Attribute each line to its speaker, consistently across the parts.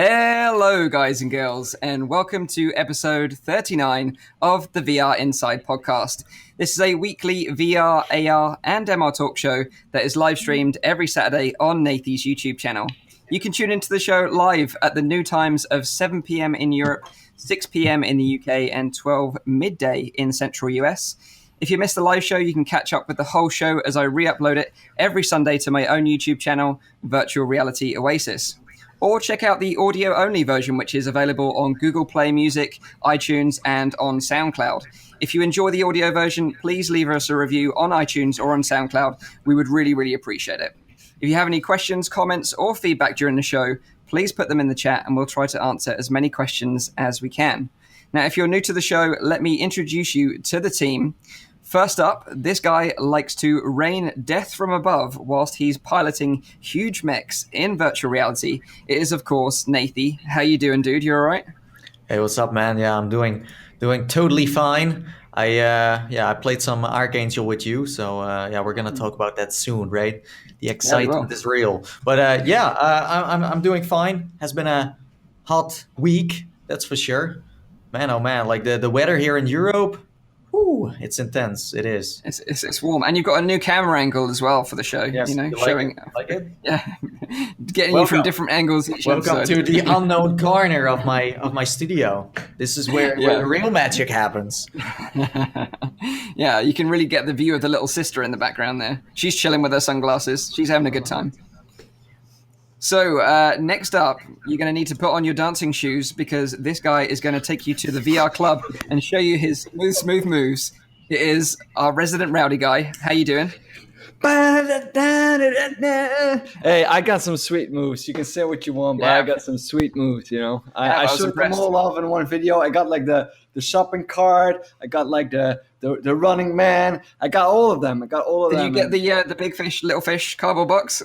Speaker 1: Hello, guys and girls, and welcome to episode 39 of the VR Inside podcast. This is a weekly VR, AR, and MR talk show that is live streamed every Saturday on Nathie's YouTube channel. You can tune into the show live at the new times of 7 p.m. in Europe, 6 p.m. in the UK, and 12 midday in Central US. If you missed the live show, you can catch up with the whole show as I re-upload it every Sunday to my own YouTube channel, Virtual Reality Oasis. Or check out the audio-only version, which is available on Google Play Music, iTunes, and on SoundCloud. If you enjoy the audio version, please leave us a review on iTunes or on SoundCloud. We would really, really appreciate it. If you have any questions, comments, or feedback during the show, please put them in the chat and we'll try to answer as many questions as we can. Now, if you're new to the show, let me introduce you to the team. First up, this guy likes to rain death from above whilst he's piloting huge mechs in virtual reality. It is, of course, Nathie. How you doing, dude? You all right?
Speaker 2: Hey, what's up, man? Yeah, I'm doing totally fine. I played some Archangel with you, so we're gonna talk about that soon, right? The excitement is real. But I'm doing fine. Has been a hot week, that's for sure. Man, oh man, like the weather here in Europe. Ooh, it's intense. It is.
Speaker 1: It's warm, and you've got a new camera angle as well for the show.
Speaker 2: Yes,
Speaker 1: you know,
Speaker 2: showing it?
Speaker 1: Yeah, getting you from different angles.
Speaker 2: Welcome to the unknown corner of my studio. This is where the real magic happens.
Speaker 1: Yeah, you can really get the view of the little sister in the background there. She's chilling with her sunglasses. She's having a good time. So next up, you're going to need to put on your dancing shoes because this guy is going to take you to the VR club and show you his smooth moves. It is our resident RowdyGuy. How you doing?
Speaker 3: Hey, I got some sweet moves. You can say what you want, but I got some sweet moves, you know. I showed them all off in one video. I got like the shopping cart. I got like the running man. I got all of them.
Speaker 1: Did you get the big fish, little fish cardboard box?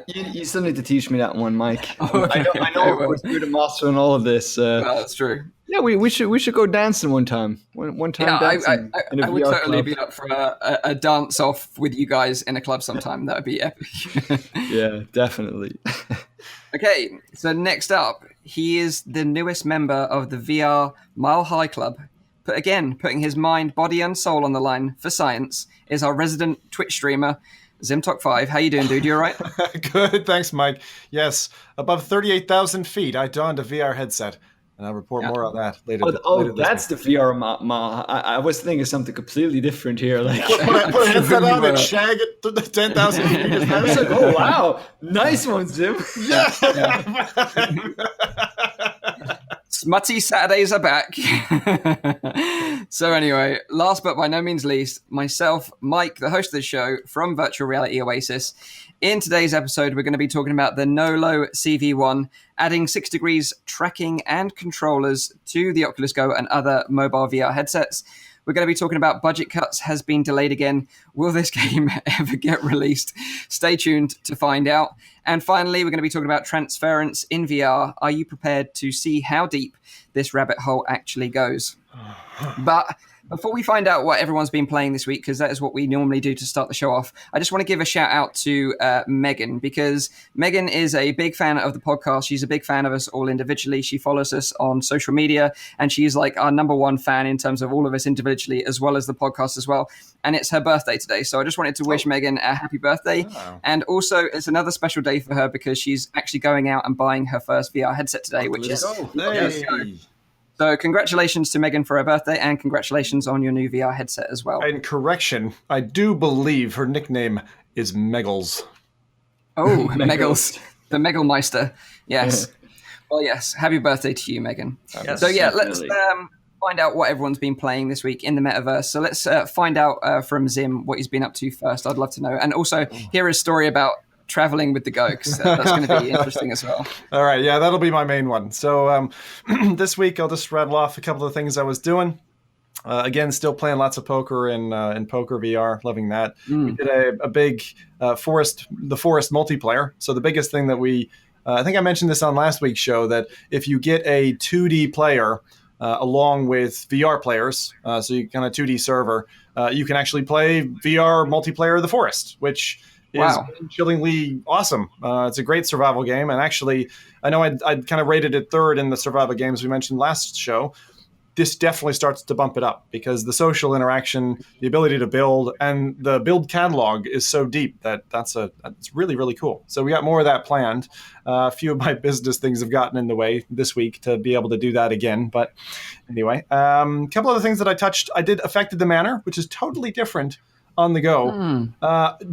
Speaker 3: You still need to teach me that one, Mike. I know you're the master in all of this.
Speaker 1: That's true.
Speaker 3: Yeah, we should go dancing one time. One time dancing.
Speaker 1: I would totally be up for a dance off with you guys in a club sometime. That would be epic.
Speaker 3: Yeah, definitely.
Speaker 1: Okay, so next up, he is the newest member of the VR Mile High Club. But again, putting his mind, body, and soul on the line for science is our resident Twitch streamer, Zimtok5. How you doing, dude? You all right?
Speaker 4: Good, thanks, Mike. Yes, above 38,000 feet, I donned a VR headset. And I'll report more on that later.
Speaker 3: Later that's the VR I was thinking something completely different here. Like
Speaker 4: put a headset on and shag it to the 10,000 feet.
Speaker 3: I was like, oh wow, nice one, Zim.
Speaker 4: Yeah.
Speaker 1: Smutty Saturdays are back. So anyway, last but by no means least, myself, Mike, the host of the show from Virtual Reality Oasis. In today's episode, we're going to be talking about the Nolo CV1, adding 6 degrees tracking and controllers to the Oculus Go and other mobile VR headsets. We're going to be talking about budget cuts has been delayed again. Will this game ever get released? Stay tuned to find out. And finally, we're going to be talking about Transference in VR. Are you prepared to see how deep this rabbit hole actually goes? But before we find out what everyone's been playing this week, because that is what we normally do to start the show off, I just want to give a shout out to Megan, because Megan is a big fan of the podcast. She's a big fan of us all individually. She follows us on social media, and she's like our number one fan in terms of all of us individually, as well as the podcast as well. And it's her birthday today. So I just wanted to wish Megan a happy birthday. Oh. And also, it's another special day for her because she's actually going out and buying her first VR headset today, which is... So congratulations to Megan for her birthday, and congratulations on your new VR headset as well.
Speaker 4: And correction, I do believe her nickname is Meggles.
Speaker 1: Oh, Meggles. The Meggelmeister. Yes. Well, yes. Happy birthday to you, Megan.
Speaker 3: Yes,
Speaker 1: so yeah,
Speaker 3: definitely.
Speaker 1: let's find out what everyone's been playing this week in the metaverse. So let's find out from Zim what he's been up to first. I'd love to know. And also hear his story about traveling with the Go, because that's going to be interesting as well.
Speaker 4: All right, yeah, that'll be my main one. So this week I'll just rattle off a couple of things I was doing. Again, still playing lots of poker in poker VR, loving that. We did a big the forest multiplayer. So the biggest thing that I think I mentioned this on last week's show, that if you get a 2D player along with VR players, so you kind of 2D server, you can actually play VR multiplayer of the forest, which is chillingly awesome. It's a great survival game, and actually, I know I'd kind of rated it third in the survival games we mentioned last show. This definitely starts to bump it up because the social interaction, the ability to build, and the build catalog is so deep that it's really, really cool. So we got more of that planned. A few of my business things have gotten in the way this week to be able to do that again. But anyway, a couple other things that I touched. I did Affected the Manor, which is totally different on the go.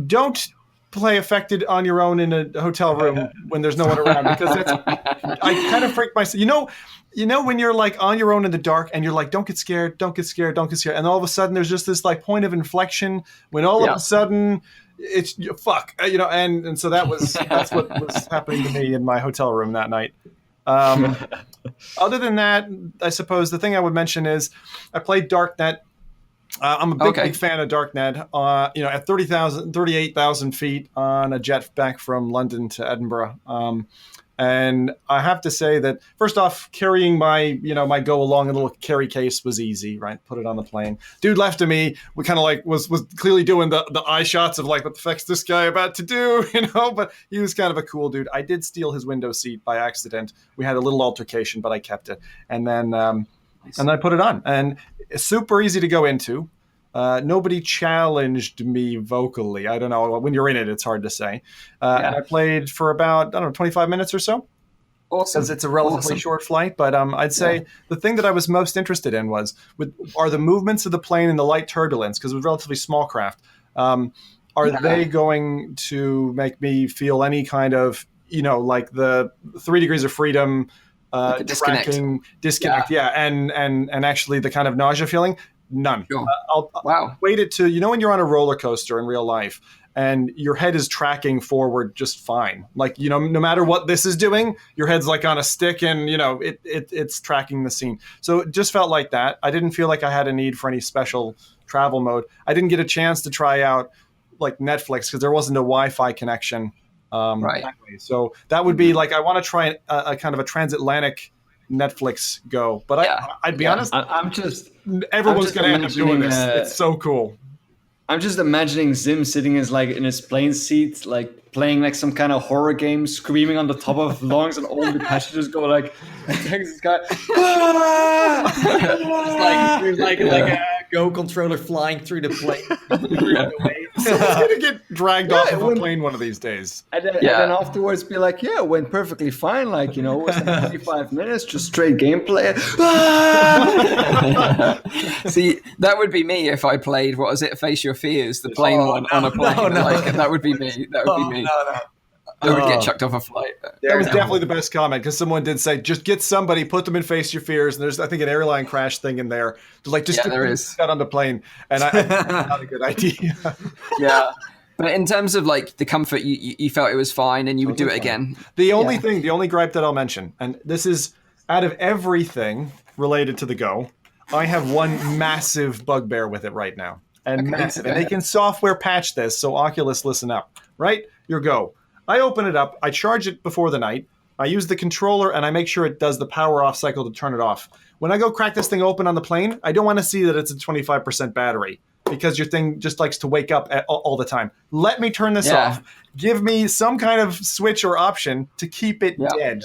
Speaker 4: Don't play Affected on your own in a hotel room when there's no one around, because I kind of freak myself. You know when you're like on your own in the dark and you're like, don't get scared, don't get scared, don't get scared. And all of a sudden there's just this like point of inflection when all of a sudden it's fuck, and so that's what was happening to me in my hotel room that night. Other than that, I suppose the thing I would mention is I played Darknet. I'm a big fan of Darknet. At 38,000 feet on a jet back from London to Edinburgh. And I have to say that, first off, carrying my go along a little carry case was easy, right? Put it on the plane. Dude left of me, we kind of like was clearly doing the eye shots of like, what the fuck's this guy about to do, But he was kind of a cool dude. I did steal his window seat by accident. We had a little altercation, but I kept it. And then I put it on, and it's super easy to go into. Nobody challenged me vocally. I don't know. When you're in it, it's hard to say. And I played for about, 25 minutes or so. Awesome. Because it's a relatively short flight. But I'd say the thing that I was most interested in are the movements of the plane in the light turbulence, because it was a relatively small craft. Are they going to make me feel any kind of, like the 3 degrees of freedom, like tracking, disconnect, and actually the kind of nausea feeling? None. Sure. I'll equate it to, when you're on a roller coaster in real life and your head is tracking forward just fine. Like, no matter what this is doing, your head's like on a stick and, it's tracking the scene. So it just felt like that. I didn't feel like I had a need for any special travel mode. I didn't get a chance to try out like Netflix because there wasn't a Wi-Fi connection. Right. So that would be like, I want to try a kind of a transatlantic Netflix go, but I'd be honest. Everyone's going to end up doing this. It's so cool.
Speaker 3: I'm just imagining Zim sitting in his plane seat, like playing like some kind of horror game, screaming on the top of lungs, and all the passengers go like, this guy.
Speaker 2: It's like a Go controller flying through the plane.
Speaker 4: Someone's going to get dragged off of a plane one of these days.
Speaker 3: And then afterwards be like, it went perfectly fine. Like, it was 45 minutes, just straight gameplay.
Speaker 1: See, that would be me if I played, what was it, Face Your Fears, the plane on a plane. That would be me. That would be me. I would get chucked off a flight.
Speaker 4: That was definitely the best comment, because someone did say, just get somebody, put them in Face Your Fears, and there's, I think, an airline crash thing in there. Like, just
Speaker 1: there is.
Speaker 4: Get on the plane, and not a good idea.
Speaker 1: Yeah. But in terms of like the comfort, you felt it was fine, and you would do it again.
Speaker 4: The only gripe that I'll mention, and this is out of everything related to the Go, I have one massive bugbear with it right now. And massive. And they can software patch this, so Oculus, listen up. Right? Your Go. I open it up, I charge it before the night, I use the controller, and I make sure it does the power off cycle to turn it off. When I go crack this thing open on the plane, I don't want to see that it's a 25% battery, because your thing just likes to wake up all the time. Let me turn this off. Give me some kind of switch or option to keep it dead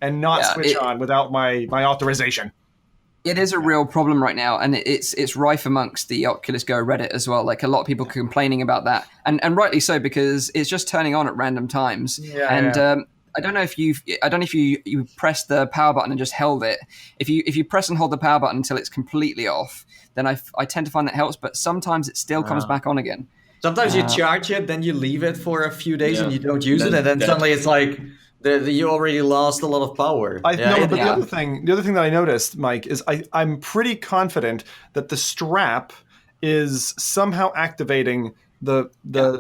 Speaker 4: and not switch on without my authorization.
Speaker 1: It is a real problem right now, and it's rife amongst the Oculus Go Reddit as well. Like, a lot of people complaining about that, and rightly so, because it's just turning on at random times. I don't know if you pressed the power button and just held it. If you press and hold the power button until it's completely off, then I tend to find that helps. But sometimes it still comes back on again.
Speaker 2: Sometimes you charge it, then you leave it for a few days and you don't use it, and then suddenly it's like. You already lost a lot of power.
Speaker 4: The other thing that I noticed, Mike, is I'm pretty confident that the strap is somehow activating the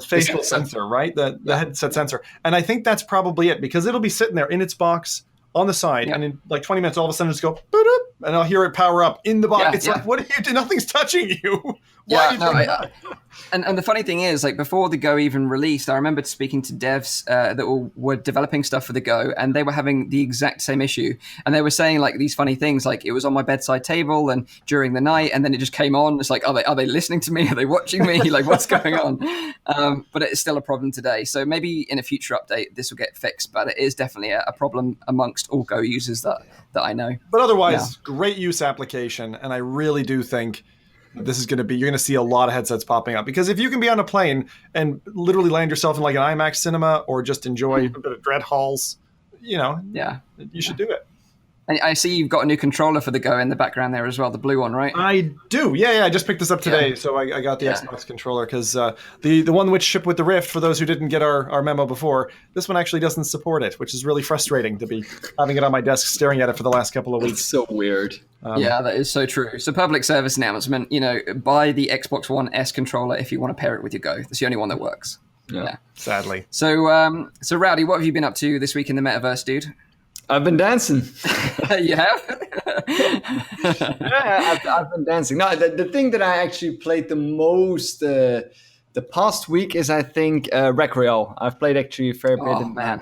Speaker 4: facial sensor, right? The headset sensor. And I think that's probably it, because it'll be sitting there in its box on the side, and in like 20 minutes, all of a sudden just go, and I'll hear it power up in the box. It's like, what are you doing? Nothing's touching you. Why are you doing that?
Speaker 1: And the funny thing is, like before the Go even released, I remember speaking to devs that were developing stuff for the Go, and they were having the exact same issue. And they were saying like these funny things, like it was on my bedside table and during the night, and then it just came on. It's like, are they listening to me? Are they watching me? Like what's going on? But it's still a problem today. So maybe in a future update this will get fixed. But it is definitely a problem amongst all Go users that I know.
Speaker 4: But otherwise, great use application, and I really do think this is going to be, you're going to see a lot of headsets popping up, because if you can be on a plane and literally land yourself in like an IMAX cinema or just enjoy a bit of dread halls, you should do it.
Speaker 1: And I see you've got a new controller for the Go in the background there as well, the blue one, right?
Speaker 4: I do. Yeah. I just picked this up today, so I got the Xbox controller because the one which shipped with the Rift, for those who didn't get our memo before, this one actually doesn't support it, which is really frustrating to be having it on my desk staring at it for the last couple of weeks.
Speaker 3: It's so weird.
Speaker 1: Yeah, that is so true. So public service announcement, buy the Xbox One S controller if you want to pair it with your Go. That's the only one that works. Yeah.
Speaker 4: Sadly.
Speaker 1: So, Rowdy, what have you been up to this week in the metaverse, dude?
Speaker 3: I've been dancing.
Speaker 1: You have?
Speaker 3: Yeah, I've been dancing. No, the thing that I actually played the most the past week is, I think, Rec Royale. I've played actually a fair bit.
Speaker 1: Oh, man.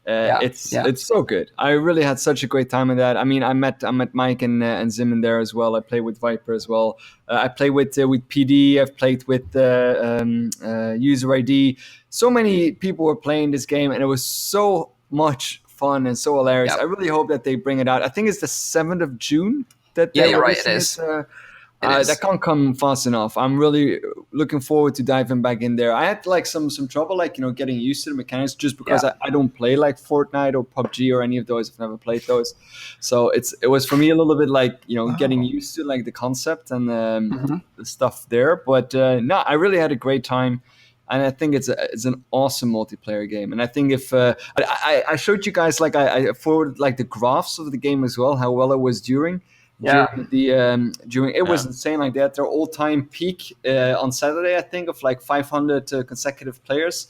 Speaker 3: It's so good. I really had such a great time in that. I mean, I met Mike and Zim in there as well. I played with Viper as well. I played with PD. I've played with User ID. So many people were playing this game, and it was so much fun and so hilarious. I really hope that they bring it out. I think it's the 7th of June that
Speaker 1: you're right, it is.
Speaker 3: That can't come fast enough. I'm really looking forward to diving back in there. I had like some trouble, like, getting used to the mechanics, just because I don't play like Fortnite or PUBG or any of those. I've never played those, so it was for me a little bit like getting used to like the concept and the stuff there. But no, I really had a great time. And I think it's an awesome multiplayer game. And I think if I showed you guys, like I forwarded like the graphs of the game as well, how well it was during it was insane like that. Their all-time peak on Saturday, I think, of like 500 consecutive players.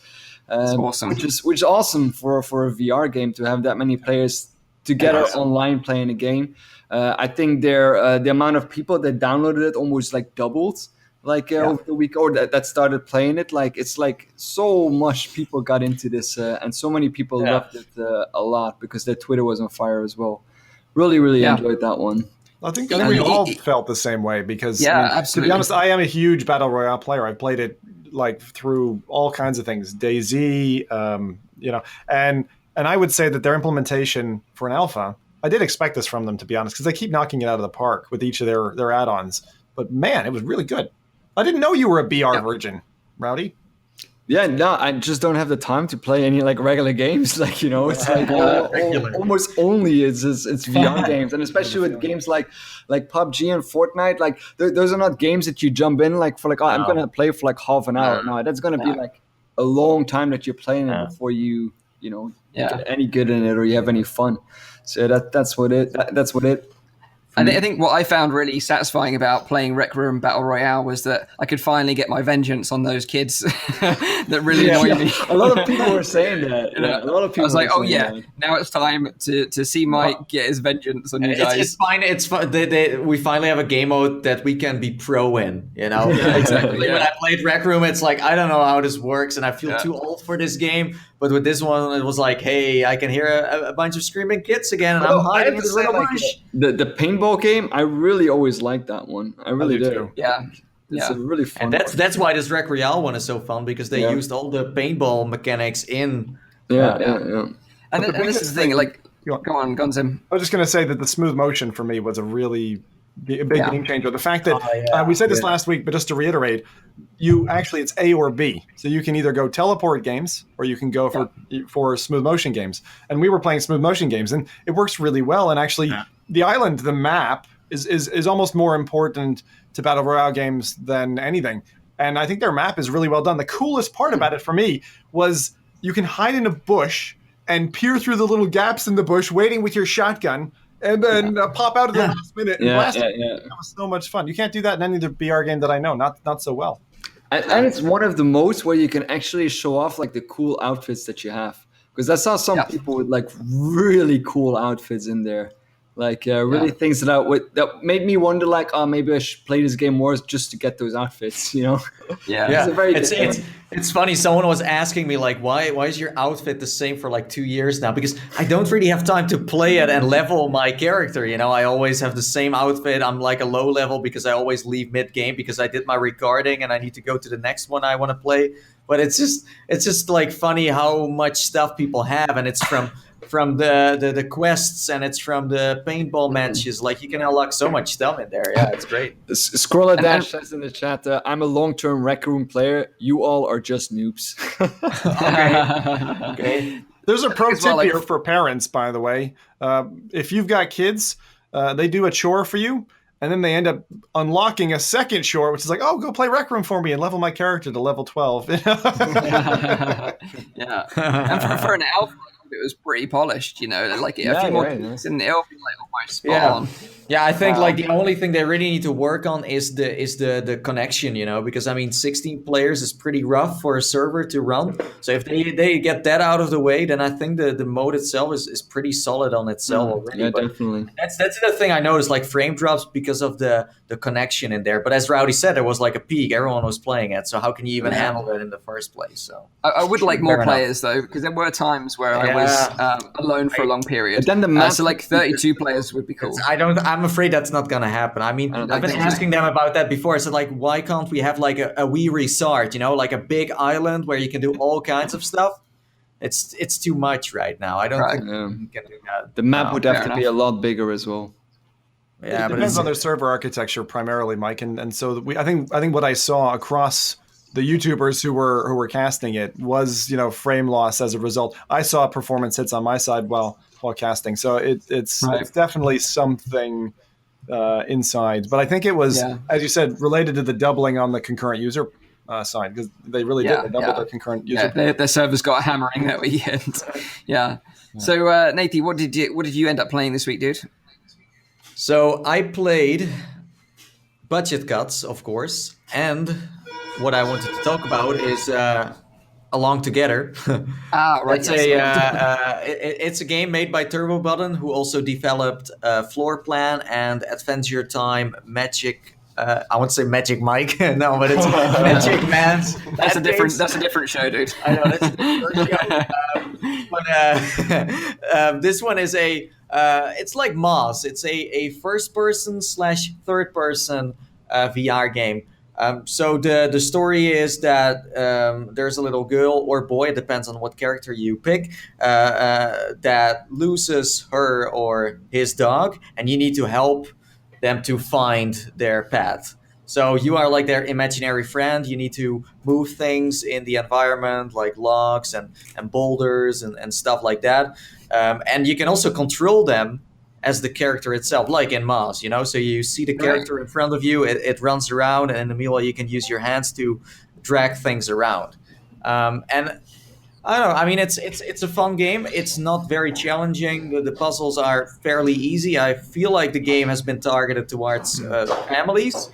Speaker 1: That's awesome.
Speaker 3: Which is awesome for a VR game to have that many players together online playing a game. I think the amount of people that downloaded it almost like doubled. Over the week, or that started playing it, like it's like so much people got into this, and so many people loved it a lot because their Twitter was on fire as well. Really enjoyed that one.
Speaker 4: I think we all felt the same way because, to be honest, I am a huge Battle Royale player. I played it like through all kinds of things, DayZ, and I would say that their implementation for an alpha, I did expect this from them, to be honest, because they keep knocking it out of the park with each of their add-ons. But man, it was really good. I didn't know you were a BR virgin, Rowdy.
Speaker 3: Yeah, no, I just don't have the time to play any like regular games. Like, it's like almost only it's VR games, and especially with games like PUBG and Fortnite. Like those are not games that you jump in like for like I'm gonna play for like half an hour. No, that's gonna be like a long time that you're playing it before you get any good in it or you have any fun. So that's what it.
Speaker 1: I think what I found really satisfying about playing Rec Room Battle Royale was that I could finally get my vengeance on those kids that really annoyed me.
Speaker 3: A lot of people were saying that. A lot of people.
Speaker 1: I was like, now it's time to see Mike get his vengeance on you guys.
Speaker 2: It's fine. It's fun. We finally have a game mode that we can be pro in.
Speaker 1: Yeah, exactly.
Speaker 2: When I played Rec Room, it's like I don't know how this works, and I feel too old for this game. But with this one, it was like, hey, I can hear a bunch of screaming kids again, and I'm hiding in the little bush.
Speaker 3: The paintball game, I really always liked that one. I really do.
Speaker 1: Yeah.
Speaker 3: It's a really fun.
Speaker 2: And that's why this Rec Royale one is so fun, because they used all the paintball mechanics in.
Speaker 3: Yeah.
Speaker 1: And this is the thing, like, go on, Zim.
Speaker 4: I was just going to say that the smooth motion for me was a really big game changer. The fact that we said this last week, but just to reiterate, it's A or B. So you can either go teleport games or you can go for smooth motion games. And we were playing smooth motion games, and it works really well. And actually, the island, the map, is almost more important to Battle Royale games than anything. And I think their map is really well done. The coolest part about it for me was you can hide in a bush and peer through the little gaps in the bush, waiting with your shotgun, and then pop out at the last minute and blast it. That was so much fun. You can't do that in any other BR game that I know, not so well.
Speaker 3: And it's one of the most where you can actually show off like the cool outfits that you have. Because I saw some people with like really cool outfits in there. Like really things that made me wonder, like, oh, maybe I should play this game more just to get those outfits, you know?
Speaker 2: Yeah.
Speaker 3: It's
Speaker 2: it's funny. Someone was asking me like, why is your outfit the same for like 2 years now? Because I don't really have time to play it and level my character. You know, I always have the same outfit. I'm like a low level because I always leave mid game because I did my recording and I need to go to the next one I want to play. But it's just like funny how much stuff people have, and it's from the quests, and it's from the paintball matches. Like, you can unlock so much stuff in there. Yeah, it's great.
Speaker 3: Scroller Dash says in the chat, I'm a long-term Rec Room player. You all are just noobs.
Speaker 2: Okay.
Speaker 4: There's a pro tip here for parents, by the way. If you've got kids, they do a chore for you, and then they end up unlocking a second chore, which is like, oh, go play Rec Room for me and level my character to level 12.
Speaker 1: Yeah. And for an elf, it was pretty polished, you know. Like, a few more things, and it'll be like almost spot on.
Speaker 2: Yeah, I think like the only thing they really need to work on is the connection, you know, because I mean 16 players is pretty rough for a server to run. So if they get that out of the way, then I think the mode itself is pretty solid on itself already.
Speaker 3: Yeah, definitely.
Speaker 2: That's the thing I noticed, like frame drops because of the connection in there. But as Rowdy said, there was like a peak, everyone was playing it. So how can you even handle it in the first place? So
Speaker 1: I would like more players though, because there were times where I was alone for a long period. But then so like 32 players would be cool.
Speaker 2: I'm afraid that's not gonna happen. I mean, I've been asking them about that before. I said, like, why can't we have like a wee resort, you know, like a big island where you can do all kinds of stuff? It's too much right now. I don't think we can do that.
Speaker 3: The map would have to be a lot bigger as well.
Speaker 4: Yeah, it depends on their server architecture primarily, Mike. And so I think what I saw across the YouTubers who were casting it was, you know, frame loss as a result. I saw performance hits on my side while casting. So it's definitely something inside. But I think it was, as you said, related to the doubling on the concurrent user side, because they really did. They doubled their concurrent user.
Speaker 1: Yeah, their servers got hammering that weekend. yeah. So Nathie, what did you end up playing this week, dude?
Speaker 2: So I played Budget Cuts, of course, and what I wanted to talk about is Along Together.
Speaker 1: Right.
Speaker 2: It's a game made by Turbo Button, who also developed Floor Plan and Adventure Time Magic. I want to say Magic Mike, no, but it's Magic Man's.
Speaker 1: That's a different show, dude.
Speaker 2: I know, that's a different show. But this one is it's like Moss. It's a first-person / third-person VR game. So the story is that there's a little girl or boy, it depends on what character you pick, that loses her or his dog, and you need to help them to find their path. So you are like their imaginary friend. You need to move things in the environment, like logs and boulders and stuff like that. And you can also control them as the character itself, like in Moss, you know? So you see the character in front of you, it runs around, and in the meanwhile you can use your hands to drag things around. And I don't know, I mean, it's a fun game. It's not very challenging. The puzzles are fairly easy. I feel like the game has been targeted towards families.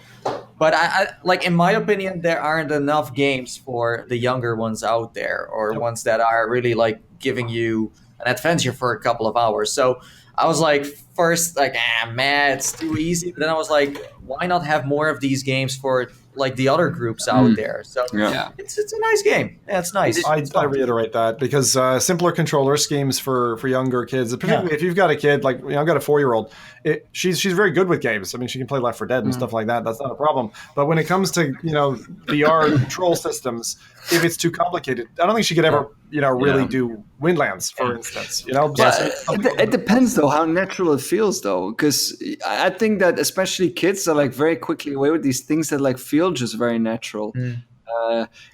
Speaker 2: But I like, in my opinion, there aren't enough games for the younger ones out there, or ones that are really like giving you an adventure for a couple of hours. So I was like, first, like, man, it's too easy. But then I was like, why not have more of these games for like the other groups out there? So it's a nice game. Yeah, it's nice.
Speaker 4: I reiterate that, because simpler controller schemes for younger kids, particularly if you've got a kid, like, you know, I've got a 4-year-old. She's very good with games. I mean, she can play Left 4 Dead and stuff like that. That's not a problem. But when it comes to, you know, VR control systems, if it's too complicated, I don't think she could ever, you know, really do Windlands, for instance. You know,
Speaker 3: it depends though how natural it feels though, because I think that especially kids are like very quickly away with these things that like feel just very natural.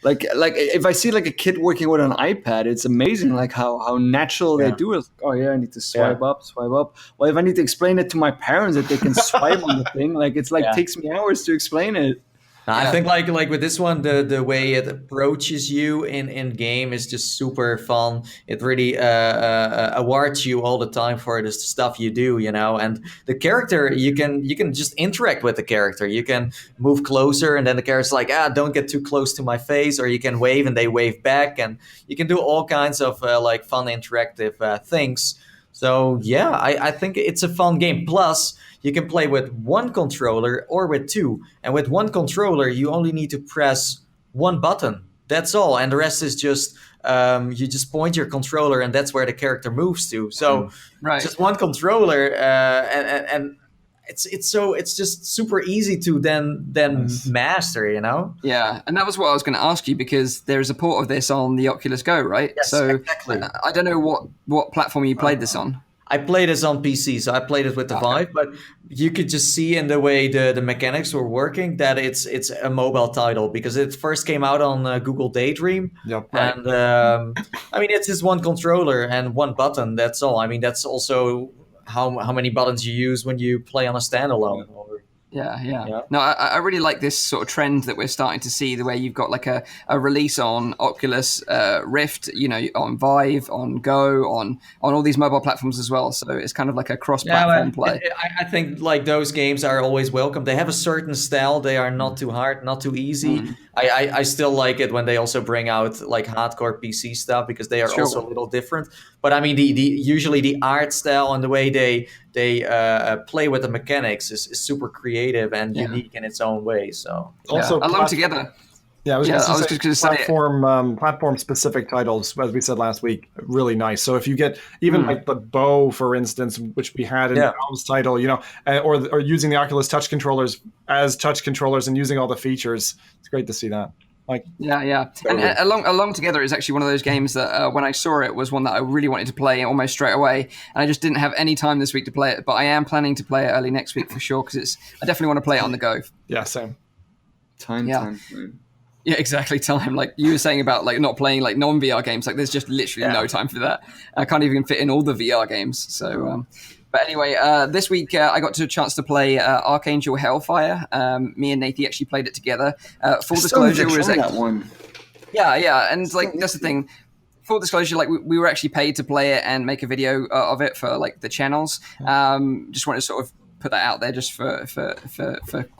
Speaker 3: Like if I see like a kid working with an iPad, it's amazing like how natural they do it. Like, oh yeah, I need to swipe up. Well, if I need to explain it to my parents that they can swipe on the thing, like it's like takes me hours to explain it.
Speaker 2: I think like with this one, the way it approaches you in game is just super fun. It really awards you all the time for the stuff you do, you know. And the character, you can just interact with the character. You can move closer, and then the character's like, don't get too close to my face, or you can wave and they wave back, and you can do all kinds of like fun interactive things. So yeah, I think it's a fun game. Plus, you can play with one controller or with two. And with one controller, you only need to press one button. That's all, and the rest is just you just point your controller, and that's where the character moves to. So just one controller, and it's just super easy to then master, you know.
Speaker 1: Yeah, and that was what I was going to ask you, because there's a port of this on the Oculus Go, right?
Speaker 2: Yes,
Speaker 1: so
Speaker 2: exactly.
Speaker 1: I don't know what platform you played this on.
Speaker 2: I played this on PC, so I played it with the Vive, but you could just see in the way the mechanics were working that it's a mobile title, because it first came out on Google Daydream.
Speaker 4: Yep, right.
Speaker 2: And I mean, it's just one controller and one button. That's all. I mean, that's also how many buttons you use when you play on a standalone.
Speaker 1: Yeah. No, I really like this sort of trend that we're starting to see, the way you've got like a release on Oculus Rift, you know, on Vive, on Go, on all these mobile platforms as well. So it's kind of like a cross-platform play.
Speaker 2: I think like those games are always welcome. They have a certain style. They are not too hard, not too easy. I still like it when they also bring out like hardcore PC stuff, because they are also a little different. But I mean, usually the art style and the way they play with the mechanics is super creative and unique in its own way. So
Speaker 1: also along together.
Speaker 4: Yeah, I was just going to say platform specific titles, as we said last week, really nice. So if you get even like the Bow, for instance, which we had in Valve's title, you know, or using the Oculus touch controllers as touch controllers and using all the features, it's great to see that. Like,
Speaker 1: and along together is actually one of those games that when I saw it was one that I really wanted to play almost straight away, and I just didn't have any time this week to play it. But I am planning to play it early next week for sure, because I definitely want to play it on the go.
Speaker 4: Yeah, same.
Speaker 3: Time.
Speaker 1: Yeah, exactly. Time. Like you were saying about like not playing like non-VR games. Like there's just literally no time for that. I can't even fit in all the VR games. So. But anyway, this week I got a chance to play Archangel Hellfire. Me and Nathie actually played it together. Full disclosure was
Speaker 3: that one.
Speaker 1: Yeah, and like that's the thing. Full disclosure, like we were actually paid to play it and make a video of it for like the channels. Just wanted to sort of put that out there just for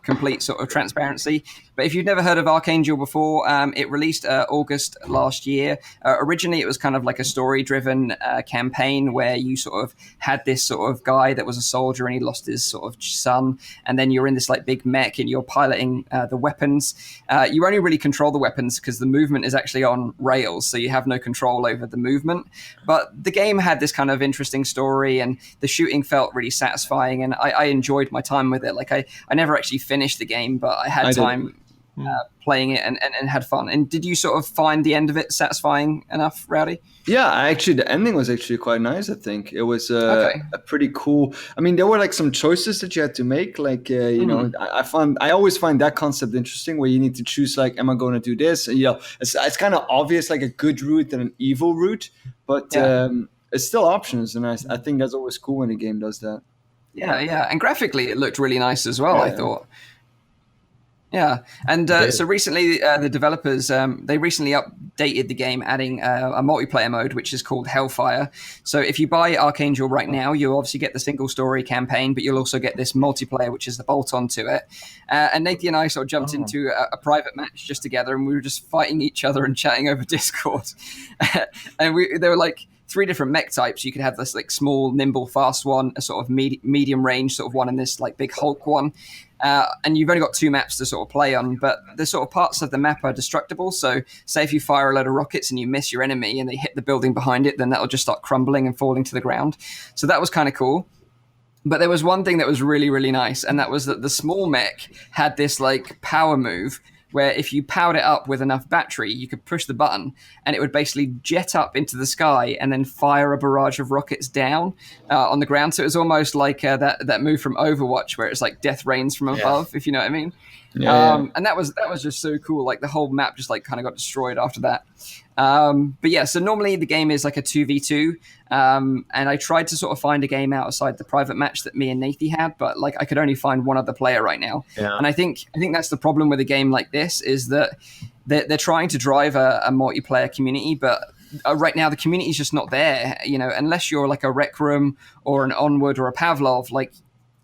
Speaker 1: complete sort of transparency. But if you've never heard of Archangel before, it released August last year. Originally, it was kind of like a story-driven campaign where you sort of had this sort of guy that was a soldier and he lost his sort of son. And then you're in this like big mech and you're piloting the weapons. You only really control the weapons because the movement is actually on rails, so you have no control over the movement. But the game had this kind of interesting story and the shooting felt really satisfying, and I enjoyed my time with it. Like I never actually finished the game, but I had time playing it and had fun. And did you sort of find the end of it satisfying enough, Rowdy?
Speaker 3: Yeah, actually, the ending was actually quite nice. I think it was a pretty cool. I mean, there were like some choices that you had to make. Like you know, I always find that concept interesting, where you need to choose like, am I going to do this? And, you know, it's kind of obvious, like a good route and an evil route, but it's still options, and I think that's always cool when a game does that.
Speaker 1: Yeah, and graphically it looked really nice as well. I thought. Yeah, and so recently the developers, they recently updated the game, adding a multiplayer mode, which is called Hellfire. So if you buy Archangel right now, you'll obviously get the single story campaign, but you'll also get this multiplayer, which is the bolt-on to it. And Nathies and I sort of jumped into a private match just together, and we were just fighting each other and chatting over Discord. And there were like 3 different mech types. You could have this like small, nimble, fast one, a sort of medium range sort of one, and this like big Hulk one. And you've only got 2 maps to sort of play on, but the sort of parts of the map are destructible. So say if you fire a load of rockets and you miss your enemy and they hit the building behind it, then that'll just start crumbling and falling to the ground. So that was kind of cool. But there was one thing that was really, really nice, and that was that the small mech had this like power move where if you powered it up with enough battery, you could push the button and it would basically jet up into the sky and then fire a barrage of rockets down on the ground. So it was almost like that move from Overwatch where it's like death rains from above, if you know what I mean. And that was just so cool. Like the whole map just like kind of got destroyed after that. But yeah, so normally the game is like a 2v2, and I tried to sort of find a game outside the private match that me and Nathie had, but like I could only find one other player right now. And I think that's the problem with a game like this, is that they're trying to drive a multiplayer community, but right now the community is just not there. You know, unless you're like a Rec Room or an Onward or a Pavlov, like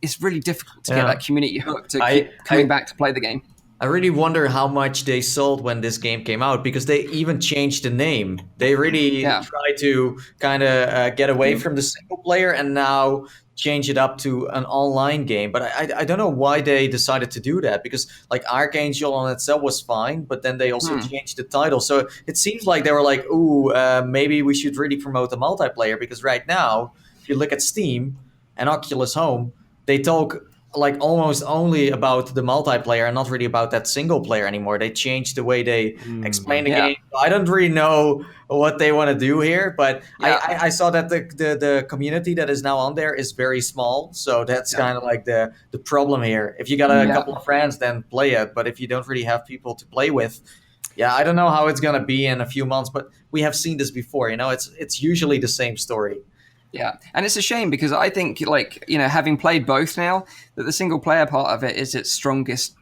Speaker 1: it's really difficult to get that community hooked to keep coming back to play the game.
Speaker 2: I really wonder how much they sold when this game came out, because they even changed the name. They really tried to kind of get away from the single player and now change it up to an online game. But I don't know why they decided to do that, because like Archangel on itself was fine, but then they also changed the title. So it seems like they were like, ooh, maybe we should really promote the multiplayer, because right now, if you look at Steam and Oculus Home, they talk like almost only about the multiplayer and not really about that single player anymore. They changed the way they explain the game. I don't really know what they want to do here, but I saw that the community that is now on there is very small. So that's kind of like the problem here. If you got a couple of friends, then play it. But if you don't really have people to play with, I don't know how it's going to be in a few months, but we have seen this before. It's usually the same story.
Speaker 1: Yeah, and it's a shame because I think, like, having played both now, that the single player part of it is its strongest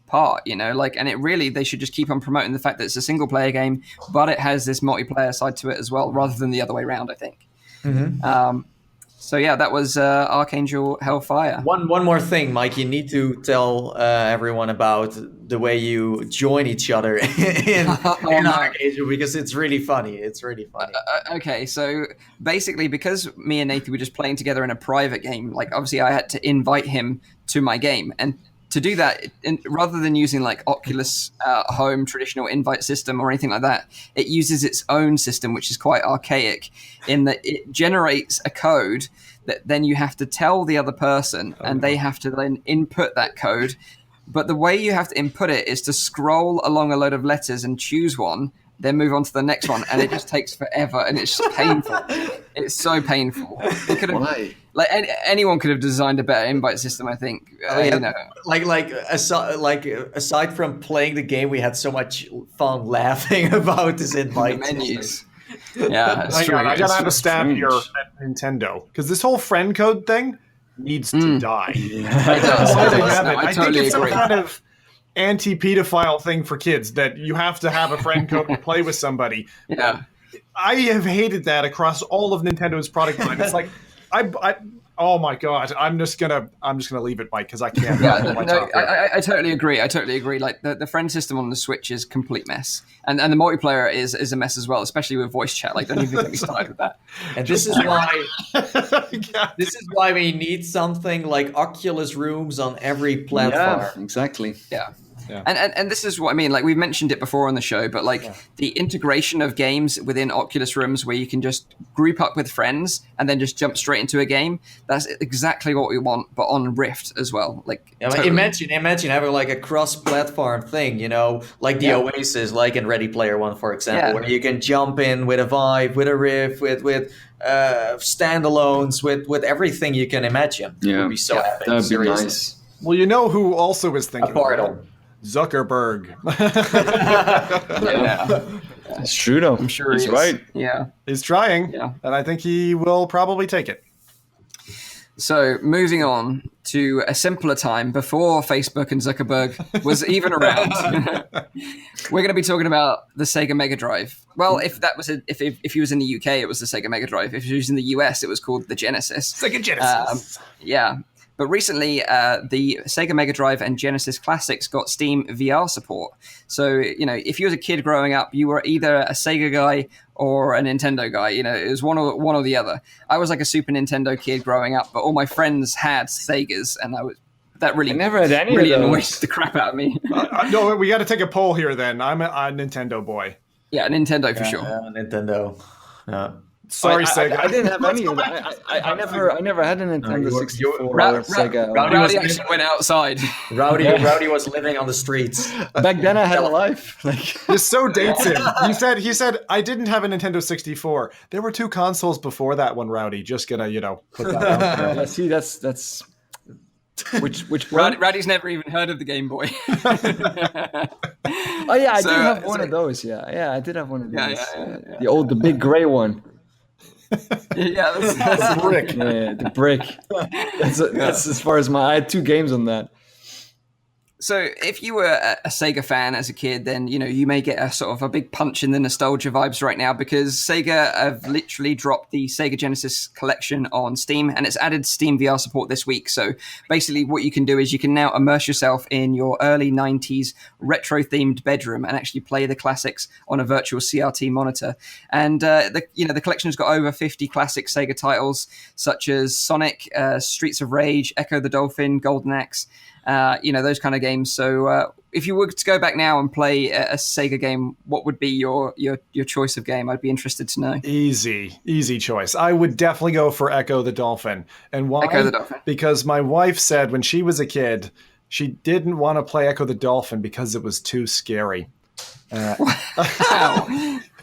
Speaker 1: part, and they should just keep on promoting the fact that it's a single player game, but it has this multiplayer side to it as well, rather than the other way around, I think. Mm-hmm. So that was Archangel Hellfire.
Speaker 2: One more thing, Mike, you need to tell everyone about the way you join each other in Archangel, because it's really funny.
Speaker 1: Okay, so basically, because me and Nathie were just playing together in a private game, like obviously I had to invite him to my game, and to do that, rather than using like Oculus Home traditional invite system or anything like that, it uses its own system, which is quite archaic, in that it generates a code that then you have to tell the other person, and they have to then input that code. But the way you have to input it is to scroll along a load of letters and choose one, then move on to the next one, and it just takes forever, and it's just painful. It's so painful. Why? Like anyone could have designed a better invite system, I think.
Speaker 2: Aside from playing the game, we had so much fun laughing about this invite
Speaker 1: menus. Yeah, it's true.
Speaker 4: I gotta have a stab here at Nintendo, because this whole friend code thing needs to die. I think it's some kind of anti-pedophile thing for kids, that you have to have a friend code to play with somebody.
Speaker 1: Yeah,
Speaker 4: I have hated that across all of Nintendo's product line. It's like, oh my god, I'm just gonna leave it, Mike, because I can't.
Speaker 1: I totally agree. Like the friend system on the Switch is a complete mess, and the multiplayer is a mess as well, especially with voice chat. Like, don't even get me started with that.
Speaker 2: And this is why we need something like Oculus Rooms on every platform.
Speaker 3: Yeah, exactly.
Speaker 1: Yeah. Yeah. And this is what I mean. Like, we've mentioned it before on the show, but the integration of games within Oculus Rooms, where you can just group up with friends and then just jump straight into a game, that's exactly what we want, but on Rift as well. Like,
Speaker 2: totally. Imagine having like a cross-platform thing, like the Oasis, like in Ready Player One, for example, where you can jump in with a Vive, with a Rift, with standalones, with everything you can imagine.
Speaker 3: Yeah,
Speaker 2: it would be so epic.
Speaker 3: That'd be nice.
Speaker 4: Well, who also is thinking
Speaker 2: about it?
Speaker 4: Zuckerberg.
Speaker 3: It's true, though.
Speaker 1: I'm sure
Speaker 3: he's right.
Speaker 1: Yeah,
Speaker 4: he's trying. Yeah, and I think he will probably take it.
Speaker 1: So, moving on to a simpler time before Facebook and Zuckerberg was even around. We're going to be talking about the Sega Megadrive. Well, if he was in the UK, it was the Sega Megadrive. If he was in the US, it was called the Genesis.
Speaker 4: Sega Genesis.
Speaker 1: But recently, the Sega Mega Drive and Genesis Classics got Steam VR support. So, if you was a kid growing up, you were either a Sega guy or a Nintendo guy. It was one or the other. I was like a Super Nintendo kid growing up, but all my friends had Segas, and I never had any really of those. Annoyed the crap out of me.
Speaker 4: No, we got to take a poll here then. I'm a Nintendo boy.
Speaker 1: Yeah, Nintendo for sure.
Speaker 2: Nintendo. Yeah.
Speaker 4: Sorry, Sega.
Speaker 3: I didn't have any of that. I never had a Nintendo 64 or Sega.
Speaker 1: Rowdy actually went outside.
Speaker 2: Rowdy was living on the streets.
Speaker 3: Back then I had a life.
Speaker 4: This so dates him. He said, I didn't have a Nintendo 64. There were 2 consoles before that one, Rowdy. Just gonna, put that out there.
Speaker 3: Yeah, see, that's which
Speaker 1: Rowdy's never even heard of the Game Boy.
Speaker 3: Oh yeah, I did have one of those. Yeah, I did have one of those. The big gray one.
Speaker 1: Yeah, that's
Speaker 4: the brick.
Speaker 3: Yeah, the brick. That's as far as I had 2 games on that.
Speaker 1: So if you were a Sega fan as a kid, then, you may get a sort of a big punch in the nostalgia vibes right now, because Sega have literally dropped the Sega Genesis collection on Steam, and it's added Steam VR support this week. So basically what you can do is you can now immerse yourself in your early 90s retro-themed bedroom and actually play the classics on a virtual CRT monitor. And the collection's got over 50 classic Sega titles, such as Sonic, Streets of Rage, Echo the Dolphin, Golden Axe, those kind of games. So if you were to go back now and play a Sega game, what would be your choice of game? I'd be interested to know.
Speaker 4: Easy choice. I would definitely go for Echo the Dolphin. And why?
Speaker 1: Echo the Dolphin.
Speaker 4: Because my wife said when she was a kid, she didn't want to play Echo the Dolphin because it was too scary.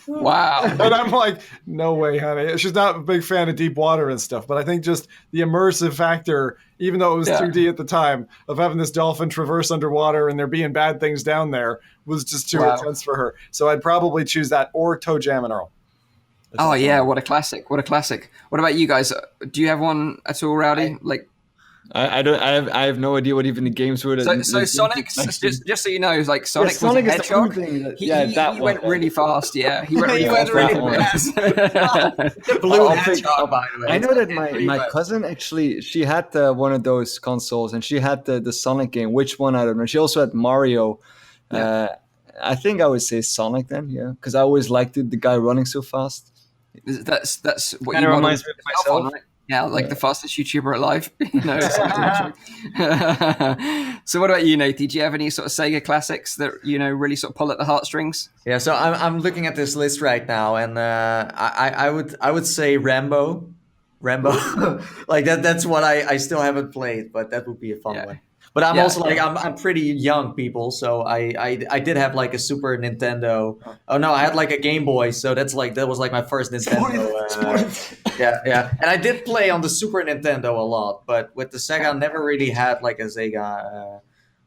Speaker 1: Wow.
Speaker 4: And I'm like, no way, honey. She's not a big fan of deep water and stuff, but I think just the immersive factor, even though it was 2D at the time, of having this dolphin traverse underwater and there being bad things down there was just too intense for her. So I'd probably choose that, or Toe Jam and Earl.
Speaker 1: What a classic. What about you guys? Do you have one at all, Rowdy?
Speaker 3: I don't. I have no idea what even the games were.
Speaker 1: So Sonic, just so you know, like Sonic was a hedgehog. He went really fast. Yeah, he went really fast.
Speaker 2: The blue hedgehog, by the way.
Speaker 3: I know that my cousin actually, she had one of those consoles, and she had the Sonic game. Which one, I don't know. She also had Mario. Yeah. I think I would say Sonic then, because I always liked the guy running so fast.
Speaker 1: That's what
Speaker 3: kind of reminds me of myself.
Speaker 1: On, right? Yeah, the fastest YouTuber alive. So what about you, Nathie? Do you have any sort of Sega classics that really sort of pull at the heartstrings?
Speaker 2: Yeah, so I'm looking at this list right now, and I would say Rambo, like that's what I still haven't played, but that would be a fun one. But I'm also I'm pretty young, people. So I did have like a Super Nintendo. Oh no, I had like a Game Boy. So that was like my first Nintendo. And I did play on the Super Nintendo a lot, but with the Sega, I never really had like a Sega.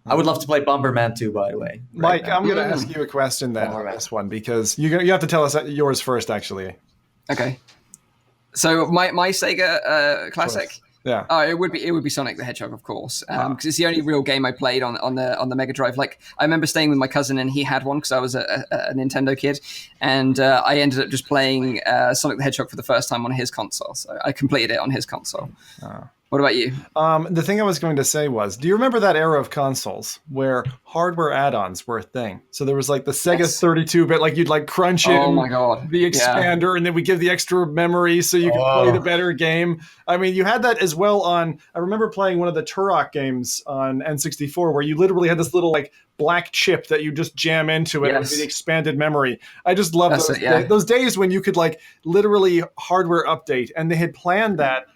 Speaker 2: I would love to play Bomberman 2, by the way.
Speaker 4: Mike, I'm going to ask you a question then on this one, because you have to tell us yours first, actually.
Speaker 1: Okay. So my Sega classic.
Speaker 4: Yeah.
Speaker 1: Oh, it would be Sonic the Hedgehog, of course, because it's the only real game I played on the Megadrive. Like, I remember staying with my cousin, and he had one because I was a Nintendo kid, and I ended up just playing Sonic the Hedgehog for the first time on his console. So I completed it on his console. What about you?
Speaker 4: The thing I was going to say was, do you remember that era of consoles where hardware add-ons were a thing? So there was like the Sega 32-bit, like you'd like crunch in the expander, and then we give the extra memory so you could play the better game. I mean, you had that as well on, I remember playing one of the Turok games on N64 where you literally had this little like black chip that you just jam into it with the expanded memory. I just love those days when you could like literally hardware update, and they had planned that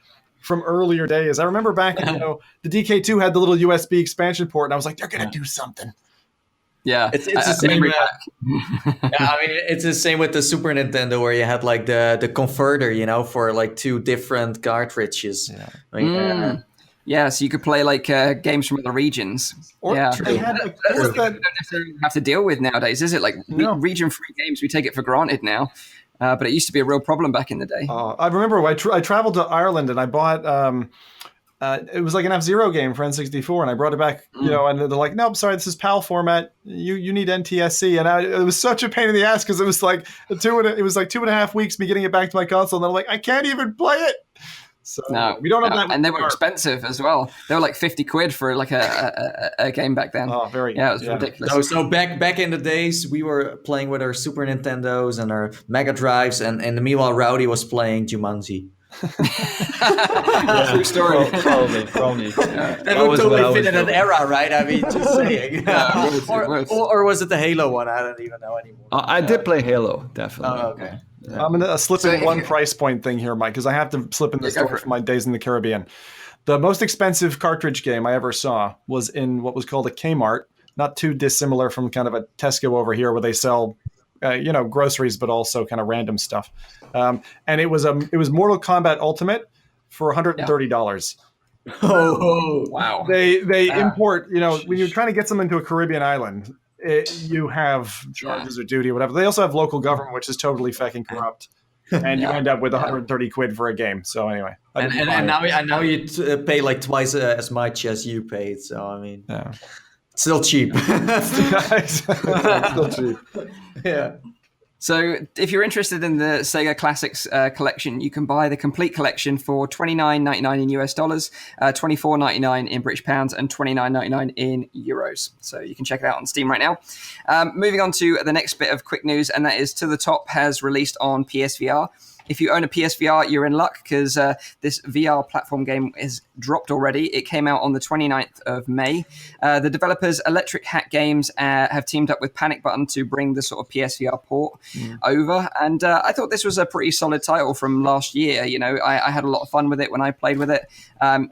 Speaker 4: from earlier days. I remember back, the DK2 had the little USB expansion port, and I was like, they're going to do something.
Speaker 1: Yeah,
Speaker 2: it's the same. It's the same with the Super Nintendo, where you had like the converter, for like two different cartridges.
Speaker 1: Yeah, so you could play like games from other regions.
Speaker 4: They had
Speaker 1: that you don't necessarily have to deal with nowadays, is it? Like region-free games, we take it for granted now. But it used to be a real problem back in the day.
Speaker 4: I remember I traveled to Ireland, and I bought it was like an F-Zero game for N64, and I brought it back, and they're like, "Nope, sorry, this is PAL format. You need NTSC." And it was such a pain in the ass because it was like 2.5 weeks me getting it back to my console, and I'm like, I can't even play it. So we don't have that,
Speaker 1: and they were expensive as well. They were like 50 quid for like a game back then.
Speaker 4: Oh, it
Speaker 1: was ridiculous.
Speaker 2: So back in the days, we were playing with our Super Nintendos and our Mega Drives, and meanwhile, Rowdy was playing Jumanji.
Speaker 1: True story.
Speaker 3: Probably.
Speaker 2: That would totally fit in an era, right? I mean, just saying. Or was it the Halo one? I don't even know anymore.
Speaker 3: I did play Halo, definitely.
Speaker 2: Oh, okay.
Speaker 4: Yeah. I'm going to slip in one price point thing here, Mike, because I have to slip in the story from my days in the Caribbean. The most expensive cartridge game I ever saw was in what was called a Kmart, not too dissimilar from kind of a Tesco over here where they sell, groceries, but also kind of random stuff. And it was Mortal Kombat Ultimate for $130.
Speaker 2: Oh,
Speaker 1: wow!
Speaker 4: They import, when you're trying to get something to a Caribbean island, you have charges or duty or whatever. They also have local government, which is totally fucking corrupt, and you end up with 130 quid for a game. So anyway,
Speaker 2: and now you pay like twice as much as you paid. So I mean, Still cheap.
Speaker 4: Still cheap.
Speaker 2: Yeah.
Speaker 1: So if you're interested in the Sega Classics collection, you can buy the complete collection for $29.99 in US dollars, $24.99 in British pounds, and $29.99 in euros. So you can check it out on Steam right now. Moving on to the next bit of quick news, and that is To The Top has released on PSVR. If you own a PSVR, you're in luck because this VR platform game is dropped already. It came out on the 29th of May. The developers Electric Hat Games have teamed up with Panic Button to bring the sort of PSVR port over. And I thought this was a pretty solid title from last year. You know, I had a lot of fun with it when I played with it.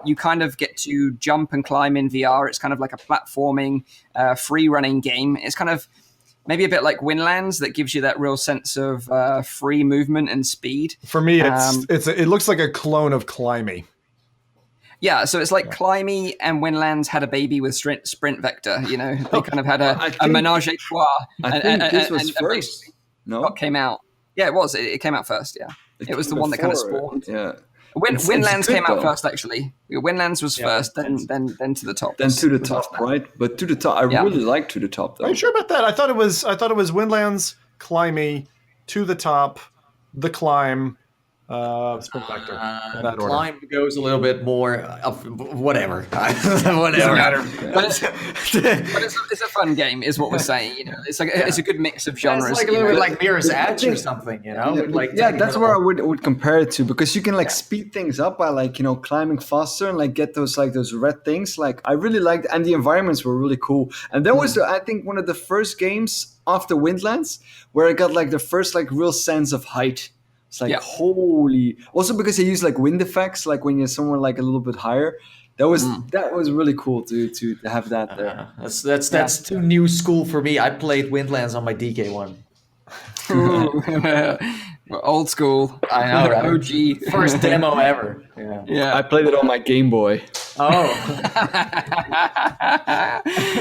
Speaker 1: You kind of get to jump and climb in VR. It's kind of like a platforming, free-running game. It's kind of maybe a bit like Windlands that gives you that real sense of free movement and speed.
Speaker 4: For me, it looks like a clone of Climby.
Speaker 1: Yeah, so it's like Climby and Windlands had a baby with Sprint Vector. You know, they kind of had a menage a trois.
Speaker 3: I think this was first. No,
Speaker 1: what came out? Yeah, it was. It came out first. Yeah, it was the one that kind of spawned.
Speaker 3: Yeah.
Speaker 1: Windlands came out first, actually. Windlands was first, then To The Top.
Speaker 3: Then To The Top, right? But To The Top, I really like To The Top, though.
Speaker 4: Are you sure about that? I thought it was Windlands, Climby, To The Top, The Climb, Sprint Vector.
Speaker 2: The Climb goes a little bit more whatever. Whatever.
Speaker 1: But it's a fun game, is what we're saying. You know, it's like it's a good mix of genres.
Speaker 2: It's like a little bit like Mirror's Edge or something, you know? Like
Speaker 3: that's where I would compare it to, because you can like speed things up by like, you know, climbing faster and like get those red things. Like I really liked, and the environments were really cool. And that was I think one of the first games after Windlands where I got like the first like real sense of height. It's like holy. Also because they use like wind effects, like when you're somewhere like a little bit higher. That was really cool to have that there.
Speaker 2: That's too new school for me. I played Windlands on my DK1.
Speaker 1: Old school.
Speaker 2: I know, right?
Speaker 1: OG.
Speaker 2: First demo ever.
Speaker 3: Yeah. I played it on my Game Boy.
Speaker 2: Oh.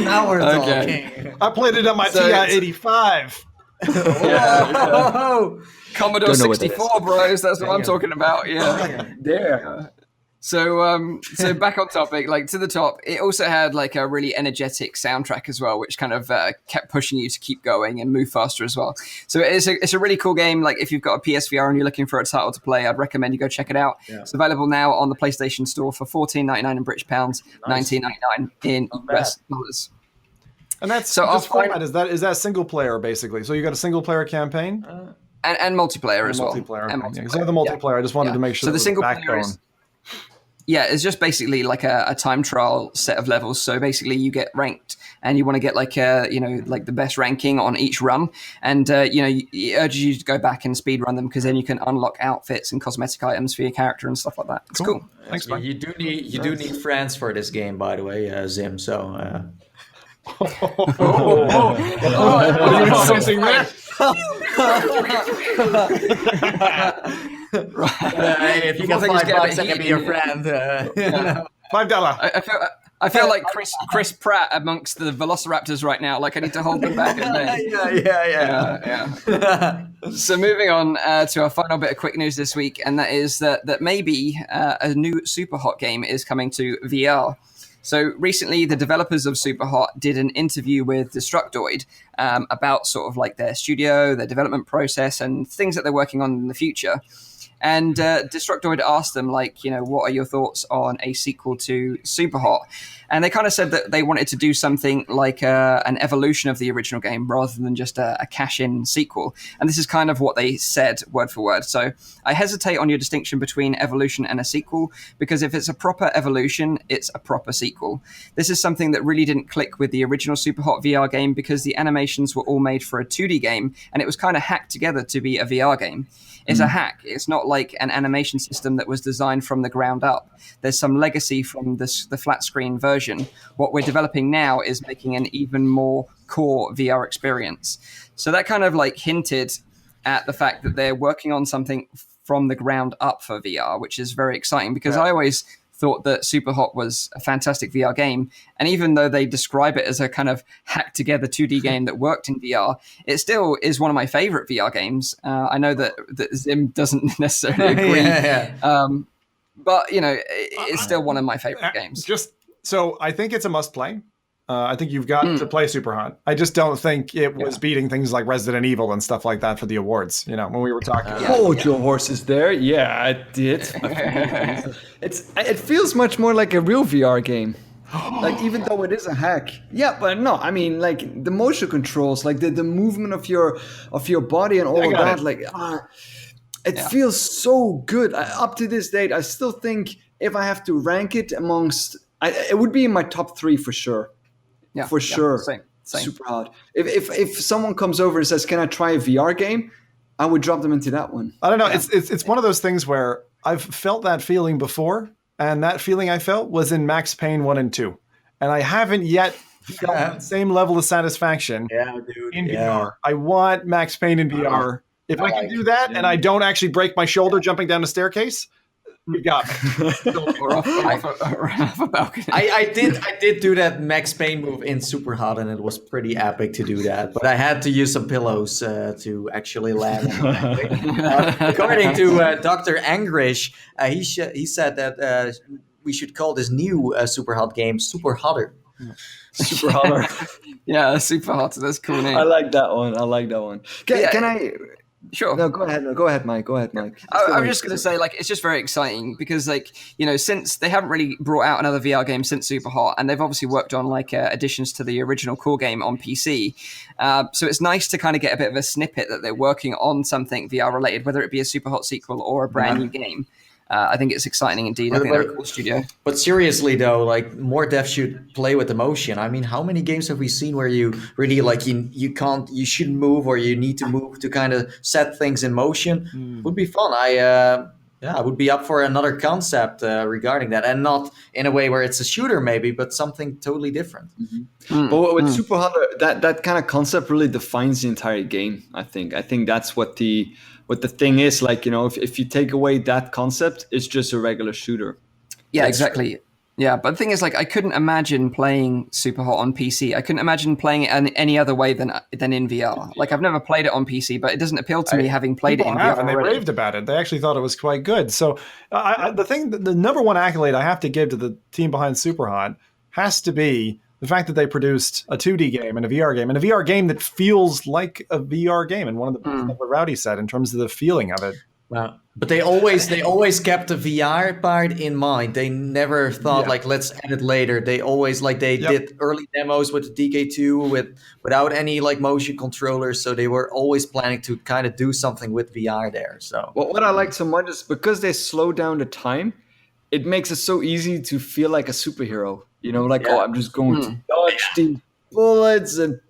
Speaker 2: Now we're talking.
Speaker 4: I played it on my TI-85.
Speaker 1: Commodore 64, bros. That's what I'm talking about. Yeah.
Speaker 3: There.
Speaker 1: So back on topic, like To The Top, it also had like a really energetic soundtrack as well, which kind of kept pushing you to keep going and move faster as well. So it's a really cool game. Like if you've got a PSVR and you're looking for a title to play, I'd recommend you go check it out. Yeah. It's available now on the PlayStation Store for $14.99 in British pounds, $19.99 in US dollars.
Speaker 4: And that's format. Is that single player basically? So you got a single player campaign
Speaker 1: and multiplayer as well.
Speaker 4: Multiplayer. So the multiplayer. I just wanted to make sure.
Speaker 1: So the single player is. Yeah, it's just basically like a time trial set of levels. So basically you get ranked and you want to get like the best ranking on each run. And, it urges you to go back and speed run them because then you can unlock outfits and cosmetic items for your character and stuff like that. It's cool.
Speaker 4: Thanks, man.
Speaker 2: You do need friends for this game, by the way, Zim. So...
Speaker 4: something there.
Speaker 2: If you got $5, I can be your friend.
Speaker 4: $5.
Speaker 1: I feel like Chris Pratt amongst the Velociraptors right now. Like I need to hold them back. Yeah. So moving on to our final bit of quick news this week, and that is that maybe a new SuperHot game is coming to VR. So recently, the developers of SuperHot did an interview with Destructoid about sort of like their studio, their development process, and things that they're working on in the future. And Destructoid asked them, like, what are your thoughts on a sequel to SuperHot? And they kind of said that they wanted to do something like an evolution of the original game rather than just a cash-in sequel. And this is kind of what they said word for word. So I hesitate on your distinction between evolution and a sequel, because if it's a proper evolution, it's a proper sequel. This is something that really didn't click with the original SuperHot VR game because the animations were all made for a 2D game, and it was kind of hacked together to be a VR game. It's a hack. It's not like an animation system that was designed from the ground up. There's some legacy from the flat screen version. What we're developing now is making an even more core VR experience. So that kind of like hinted at the fact that they're working on something from the ground up for VR, which is very exciting because I always thought that SuperHot was a fantastic VR game. And even though they describe it as a kind of hacked together 2D game that worked in VR, it still is one of my favorite VR games. I know that Zim doesn't necessarily agree. But, it's still one of my favorite games.
Speaker 4: So I think it's a must play. I think you've got to play SuperHot. I just don't think it was beating things like Resident Evil and stuff like that for the awards. You know, when we were talking.
Speaker 3: Hold your horses there. Yeah, it did. It feels much more like a real VR game. Like, even though it is a hack. Yeah, but no, I mean, like the motion controls, like the movement of your body and all of that, like it feels so good. Up to this date, I still think if I have to rank it amongst, it would be in my top 3 for sure. Yeah, for sure.
Speaker 1: Same.
Speaker 3: SuperHot. If someone comes over and says, "Can I try a VR game?" I would drop them into that one.
Speaker 4: I don't know. Yeah. It's one of those things where I've felt that feeling before. And that feeling I felt was in Max Payne 1 and 2. And I haven't yet felt that same level of satisfaction in VR. I want Max Payne in VR. If I can do that and I don't actually break my shoulder jumping down a staircase, you got me.
Speaker 1: Or off a balcony.
Speaker 2: I did do that Max Payne move in SuperHot, and it was pretty epic to do that. But I had to use some pillows to actually land. According to Dr. Angrish, he said that we should call this new SuperHot game SuperHotter.
Speaker 3: SuperHotter.
Speaker 1: Yeah, SuperHot. That's a cool name.
Speaker 3: I like that one. Can I...
Speaker 1: Sure.
Speaker 3: No, go ahead, Mike.
Speaker 1: I'm just going to say, like, it's just very exciting because, like, you know, since they haven't really brought out another VR game since SuperHot, and they've obviously worked on, like, additions to the original core game on PC. So it's nice to kind of get a bit of a snippet that they're working on something VR related, whether it be a SuperHot sequel or a brand new game. I think it's exciting indeed. I think they're a cool studio.
Speaker 2: But seriously, though, like, more devs should play with emotion. I mean, how many games have we seen where you really, like, you shouldn't move, or you need to move to kind of set things in motion? Would be fun. I would be up for another concept regarding that, and not in a way where it's a shooter maybe, but something totally different.
Speaker 3: But with SuperHot, that kind of concept really defines the entire game. I think that's what the thing is. Like, you know, if you take away that concept, it's just a regular shooter.
Speaker 1: Yeah, that's exactly. True. Yeah, but the thing is, like, I couldn't imagine playing SuperHot on PC. I couldn't imagine playing it any other way than in VR. Like, I've never played it on PC, but it doesn't appeal to me having played it in VR.
Speaker 4: And they raved about it. They actually thought it was quite good. So the number one accolade I have to give to the team behind SuperHot has to be the fact that they produced a 2D game and a VR game, and a VR game that feels like a VR game. And one of the things that Rowdy said in terms of the feeling of it.
Speaker 2: Wow. But they always kept the VR part in mind. They never thought like, let's add it later. They always did early demos with the DK2 without any like motion controllers. So they were always planning to kind of do something with VR there. So
Speaker 3: what I like so much is because they slow down the time, it makes it so easy to feel like a superhero. You know, like, I'm just going to dodge the bullets and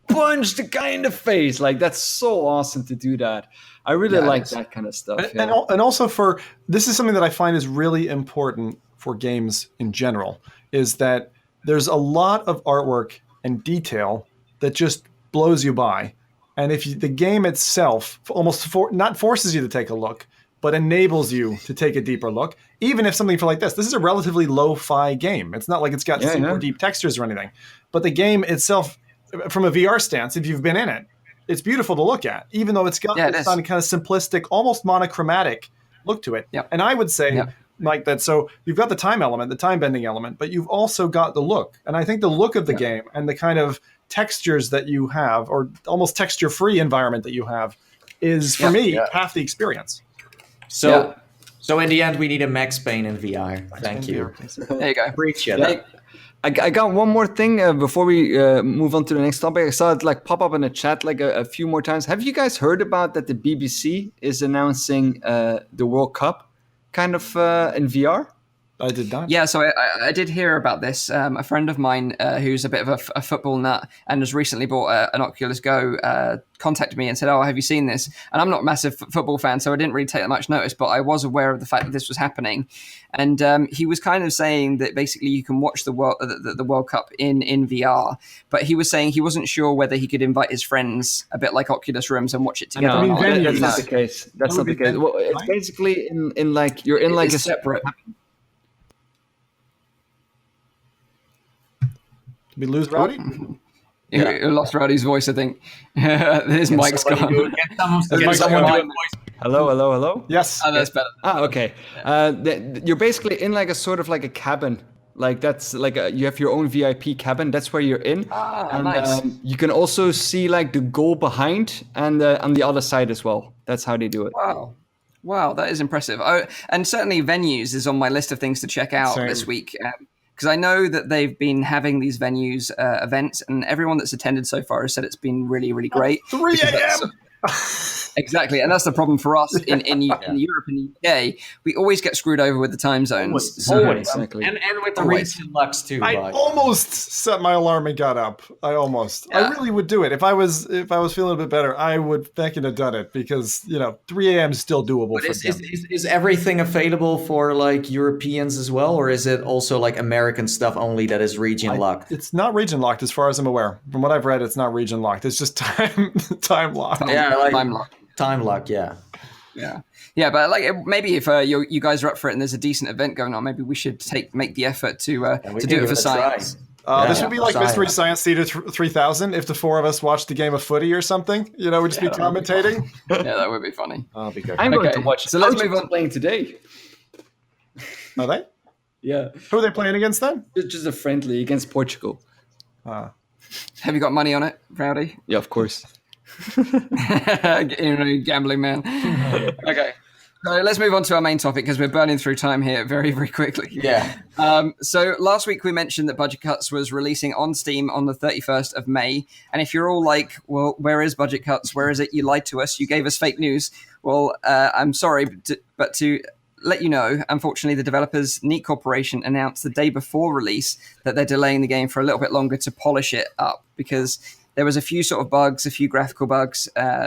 Speaker 3: punch the guy in the face. Like, that's so awesome to do that. I really like that kind of stuff.
Speaker 4: And also this is something that I find is really important for games in general, is that there's a lot of artwork and detail that just blows you by. And if the game itself almost not forces you to take a look, but enables you to take a deeper look, even if something like this is a relatively lo-fi game. It's not like it's got super deep textures or anything. But the game itself, from a VR stance, if you've been in it, it's beautiful to look at, even though it's got this kind of simplistic, almost monochromatic look to it. And I would say, Mike, that so you've got the time element, the time bending element, but you've also got the look. And I think the look of the game and the kind of textures that you have, or almost texture-free environment that you have, is, for me, half the experience.
Speaker 2: So in the end, we need a Max Payne in VR. Thank you.
Speaker 1: There you go.
Speaker 2: Appreciate it.
Speaker 3: I got one more thing before we move on to the next topic. I saw it like pop up in the chat like a few more times. Have you guys heard about that the BBC is announcing the World Cup kind of in VR?
Speaker 4: I did not.
Speaker 1: Yeah, so I did hear about this. A friend of mine who's a bit of a football nut and has recently bought an Oculus Go contacted me and said, have you seen this? And I'm not a massive football fan, so I didn't really take that much notice, but I was aware of the fact that this was happening. And he was kind of saying that basically you can watch the World Cup in VR, but he was saying he wasn't sure whether he could invite his friends, a bit like Oculus Rooms, and watch it together.
Speaker 3: No, that's not the case. That's not the case. Well, it's basically in like you're in like a separate.
Speaker 4: Did we lose Rowdy?
Speaker 1: You lost Rowdy's voice, I think. His mic's gone.
Speaker 3: Hello?
Speaker 4: Yes.
Speaker 1: Oh, that's better.
Speaker 3: Okay. You're basically in like a sort of like a cabin Like that's like you have your own VIP cabin. That's where you're in.
Speaker 1: And, nice.
Speaker 3: You can also see like the goal behind and on the other side as well. That's how they do it.
Speaker 1: Wow, that is impressive. Oh, and certainly venues is on my list of things to check out this week. Because I know that they've been having these venues events, and everyone that's attended so far has said it's been really, really great.
Speaker 4: 3 a.m.
Speaker 1: Exactly, and that's the problem for us in Europe and the UK. We always get screwed over with the time zones.
Speaker 2: Always.
Speaker 3: Exactly.
Speaker 2: And with the region lux too.
Speaker 4: I almost set my alarm and got up. I really would do it. If I was feeling a bit better, I would fucking have done it because 3 a.m. is still doable.
Speaker 2: But is everything available for like Europeans as well, or is it also like American stuff only that is region locked?
Speaker 4: It's not region locked as far as I'm aware. From what I've read, it's not region locked. It's just time locked.
Speaker 2: Time lock, yeah.
Speaker 1: But like maybe if you guys are up for it and there's a decent event going on, maybe we should make the effort to do it for science.
Speaker 4: This would be like Mystery Science Theater 3000 if the four of us watched a game of footy or something. We'd just be commentating.
Speaker 1: Yeah, that would be funny.
Speaker 4: That'd be good.
Speaker 3: I'm going to watch.
Speaker 1: So let's move on.
Speaker 3: Playing today.
Speaker 4: Are they?
Speaker 3: Yeah.
Speaker 4: Who are they playing against then?
Speaker 3: Just a friendly against Portugal.
Speaker 1: Have you got money on it, Rowdy?
Speaker 3: Yeah, of course.
Speaker 1: Gambling man. Okay. So let's move on to our main topic because we're burning through time here very, very quickly.
Speaker 2: Yeah.
Speaker 1: So last week we mentioned that Budget Cuts was releasing on Steam on the 31st of May. And if you're all like, well, where is Budget Cuts? Where is it? You lied to us. You gave us fake news. Well, I'm sorry, but to let you know, unfortunately, the developers, Neat Corporation, announced the day before release that they're delaying the game for a little bit longer to polish it up because there was a few sort of bugs, a few graphical bugs,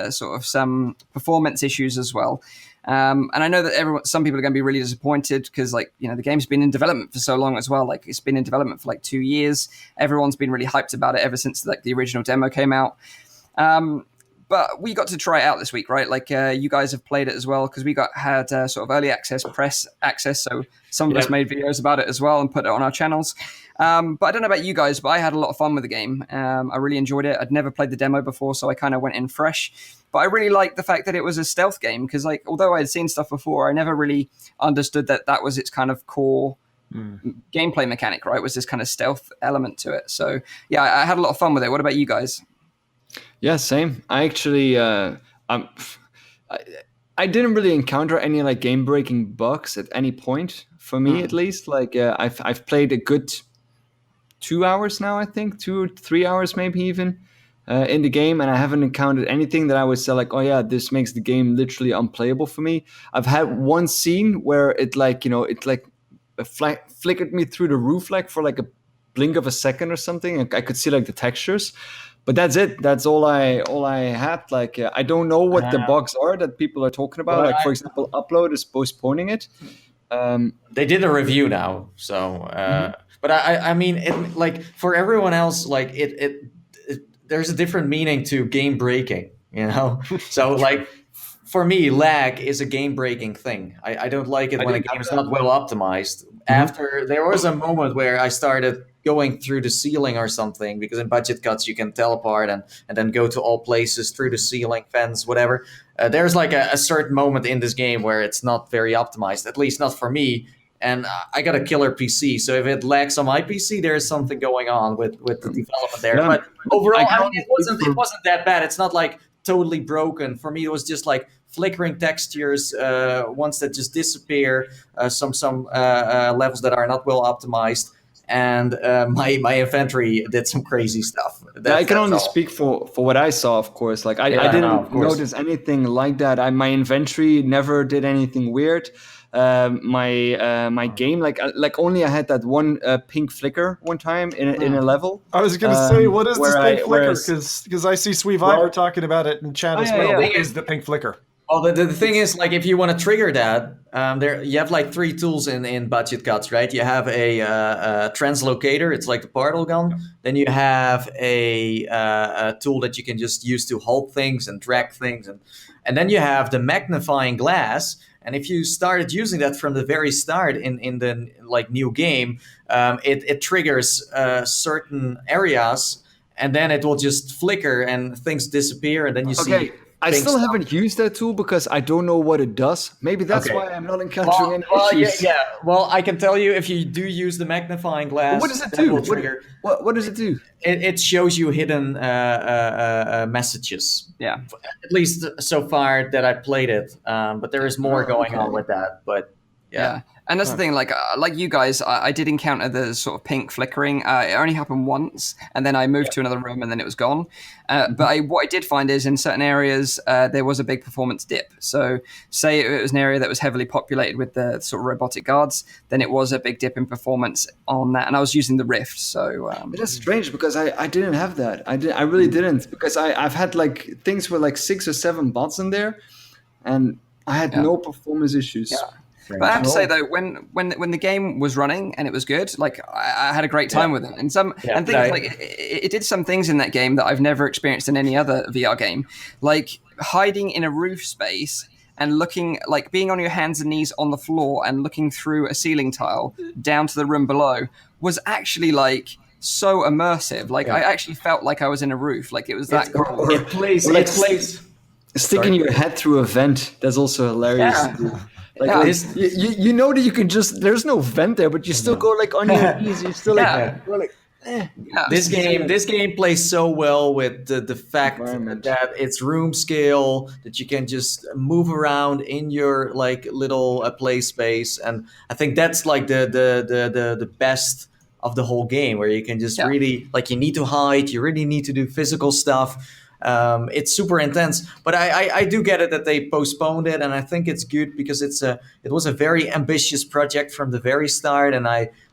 Speaker 1: sort of some performance issues as well. And I know that some people are going to be really disappointed because, the game's been in development for so long as well. Like, it's been in development for 2 years. Everyone's been really hyped about it ever since the original demo came out. But we got to try it out this week, right? You guys have played it as well because we had sort of early access, press access. So some of us made videos about it as well and put it on our channels. But I don't know about you guys, but I had a lot of fun with the game. I really enjoyed it. I'd never played the demo before, so I kind of went in fresh. But I really liked the fact that it was a stealth game because, although I had seen stuff before, I never really understood that was its kind of core gameplay mechanic, right? Was this kind of stealth element to it. So, yeah, I had a lot of fun with it. What about you guys?
Speaker 3: Yeah, same. I actually, I didn't really encounter any game-breaking bugs at any point for me, at least. I've played a good 2 hours now, I think, 2 or 3 hours maybe even in the game, and I haven't encountered anything that I would say oh yeah, this makes the game literally unplayable for me. I've had one scene where it flickered me through the roof for a blink of a second or something. I could see the textures. But that's it. That's all I had. I don't know what the bugs are that people are talking about. For example, Upload is postponing it.
Speaker 2: They did a review now, so. But I mean, for everyone else, there's a different meaning to game breaking. So for me, lag is a game breaking thing. I don't like it when a game is not well optimized. After there was a moment where I started going through the ceiling or something, because in Budget Cuts you can teleport and then go to all places through the ceiling, fence, whatever. There's a certain moment in this game where it's not very optimized, at least not for me. And I got a killer PC, so if it lags on my PC, there's something going on with the development there. Yeah. But overall, it wasn't that bad. It's not totally broken. For me, it was just flickering textures, ones that just disappear, some levels that are not well optimized. And my inventory did some crazy stuff.
Speaker 3: I can only speak for what I saw, of course. I didn't notice anything like that. My inventory never did anything weird. My game, only I had that one pink flicker one time in a level.
Speaker 4: I was going to say, what is this pink flicker? Because I see Sweeviver talking about it in chat as well. What is the pink flicker?
Speaker 2: Well, the thing is, if you want to trigger that, there you have 3 tools in Budget Cuts, right? You have a translocator, it's like the portal gun. Then you have a tool that you can just use to hold things and drag things, and then you have the magnifying glass. And if you started using that from the very start in the new game, it triggers certain areas, and then it will just flicker and things disappear, and then you see.
Speaker 3: I still haven't used that tool because I don't know what it does. Maybe that's why I'm not encountering any issues.
Speaker 2: Yeah. Well, I can tell you if you do use the magnifying glass,
Speaker 3: what does it do? What does it do?
Speaker 2: It shows you hidden messages.
Speaker 1: Yeah.
Speaker 2: At least so far that I played it. But there is more going on with that. But yeah.
Speaker 1: And that's the thing, like you guys, I did encounter the sort of pink flickering. It only happened once, and then I moved to another room, and then it was gone. But what I did find is in certain areas, there was a big performance dip. So say it was an area that was heavily populated with the sort of robotic guards, then it was a big dip in performance on that. And I was using the Rift, so...
Speaker 3: That's strange, because I didn't have that. I really didn't, because I've had like things with like 6 or 7 bots in there, and I had no performance issues.
Speaker 1: Yeah. But I have to say though, when the game was running and it was good, like I had a great time with it, and it did some things in that game that I've never experienced in any other VR game, like hiding in a roof space and looking, like being on your hands and knees on the floor and looking through a ceiling tile down to the room below was actually like so immersive. Like I actually felt like I was in a roof, like it was that cool.
Speaker 2: It plays.
Speaker 3: Sticking your head through a vent, that's also hilarious.
Speaker 1: Yeah.
Speaker 3: Like you know that you can just, there's no vent there, but you still go like on your knees. You still
Speaker 2: This game plays so well with the fact that it's room scale, that you can just move around in your like little play space, and I think that's like the best of the whole game, where you can just really, like, you need to hide, you really need to do physical stuff. It's super intense, but I do get it that they postponed it, and I think it's good because it was a very ambitious project from the very start, and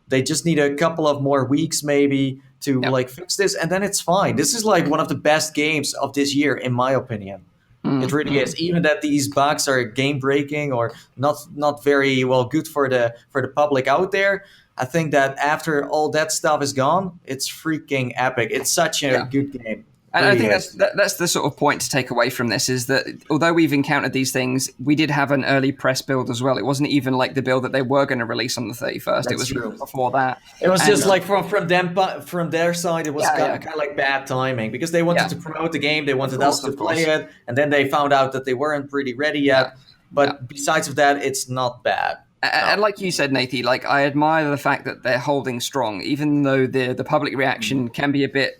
Speaker 2: they just need a couple of more weeks maybe to like fix this, and then it's fine. This is like one of the best games of this year, in my opinion. It really is. Even that these bugs are game breaking or not very well good for the public out there, I think that after all that stuff is gone, it's freaking epic. It's such a good game.
Speaker 1: And I think that's the sort of point to take away from this, is that although we've encountered these things, we did have an early press build as well. It wasn't even like the build that they were going to release on the 31st. It was before that.
Speaker 2: It was just like from their side, it was kind of like bad timing, because they wanted to promote the game, they wanted us to play it, and then they found out that they weren't pretty ready yet. But besides of that, it's not bad.
Speaker 1: And like you said, Nathie, like I admire the fact that they're holding strong, even though the public reaction can be a bit,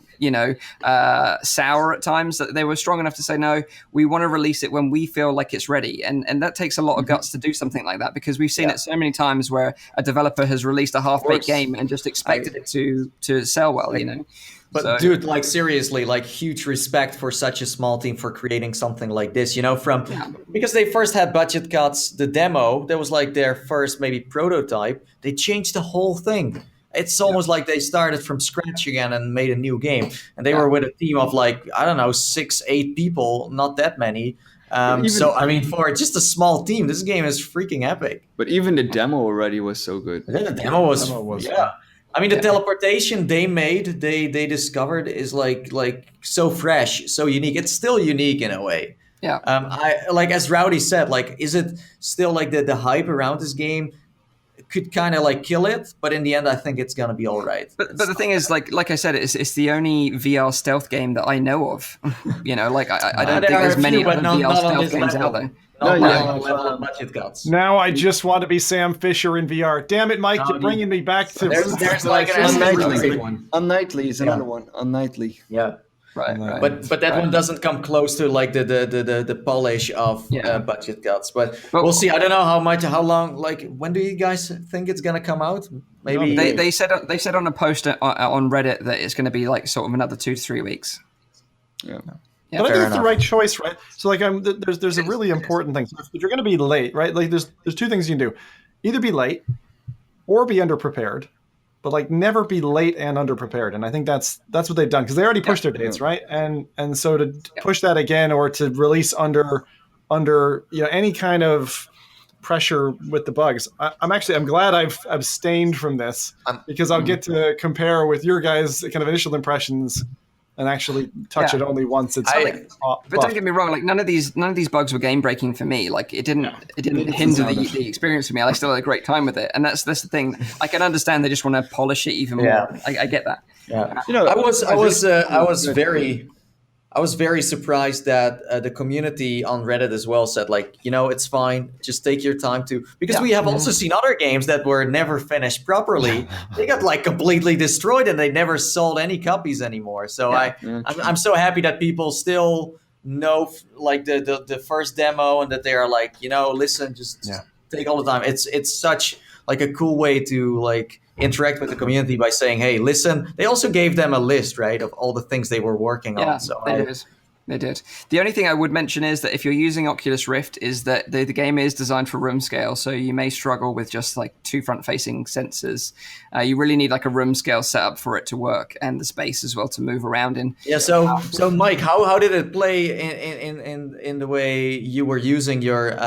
Speaker 1: sour at times, that they were strong enough to say, no, we want to release it when we feel like it's ready. And that takes a lot of guts to do something like that, because we've seen it so many times where a developer has released a half-baked game and just expected it to sell well,
Speaker 2: But dude, like seriously, like huge respect for such a small team for creating something like this, because they first had budget cuts. The demo, that was like their first maybe prototype. They changed the whole thing. It's almost like they started from scratch again and made a new game. And they were with a team of like, I don't know, 6-8 people, not that many. For just a small team, this game is freaking epic.
Speaker 3: But even the demo already was so good.
Speaker 2: The demo was I mean, the teleportation they made, they discovered is like so fresh, so unique. It's still unique in a way.
Speaker 1: Yeah.
Speaker 2: I like, as Rowdy said, like, is it still like the hype around this game could kind of like kill it, but in the end, I think it's gonna be all right.
Speaker 1: But the thing is, like I said, it's the only VR stealth game that I know of. I don't think there's many other VR stealth games out there.
Speaker 2: Budget cuts.
Speaker 4: Now I just want to be Sam Fisher in VR. Damn it, Mike, you're bringing me back to...
Speaker 2: There's like an
Speaker 3: Unnightly one. Unnightly is another one. Unnightly.
Speaker 2: Yeah.
Speaker 1: Right.
Speaker 2: But that one doesn't come close to like the polish of budget cuts. But we'll see. I don't know how long. Like, when do you guys think it's gonna come out? Maybe
Speaker 1: they said on a post on Reddit that it's going to be like sort of another 2 to 3 weeks.
Speaker 4: Yeah. But I think it's the right choice, right? So like, there's a really important thing. So if you're going to be late, right? Like there's 2 things you can do: either be late or be underprepared. But like, never be late and underprepared, and I think that's what they've done, because they already pushed their dates, right? And so to push that again, or to release under any kind of pressure with the bugs, I'm glad I've abstained from this, because I'll get to compare with your guys' kind of initial impressions and actually touch it only once. It's
Speaker 1: but don't get me wrong, like none of these bugs were game breaking for me. Like it didn't hinder the experience for me. I still had a great time with it, and that's the thing. I can understand they just want to polish it even more. I get that.
Speaker 2: Yeah, I was I was very surprised that the community on Reddit as well said, like, it's fine. Just take your time because we have also seen other games that were never finished properly. They got like completely destroyed and they never sold any copies anymore. So I'm so happy that people still know like the first demo and that they are like, listen, just take all the time. It's such like a cool way to like interact with the community by saying, hey, listen. They also gave them a list, right, of all the things they were working on. So
Speaker 1: They did. The only thing I would mention is that if you're using Oculus Rift, is that the game is designed for room scale, so you may struggle with just like 2 front-facing sensors. You really need like a room scale setup for it to work, and the space as well to move around in.
Speaker 2: Yeah. So Mike, how did it play in the way you were using your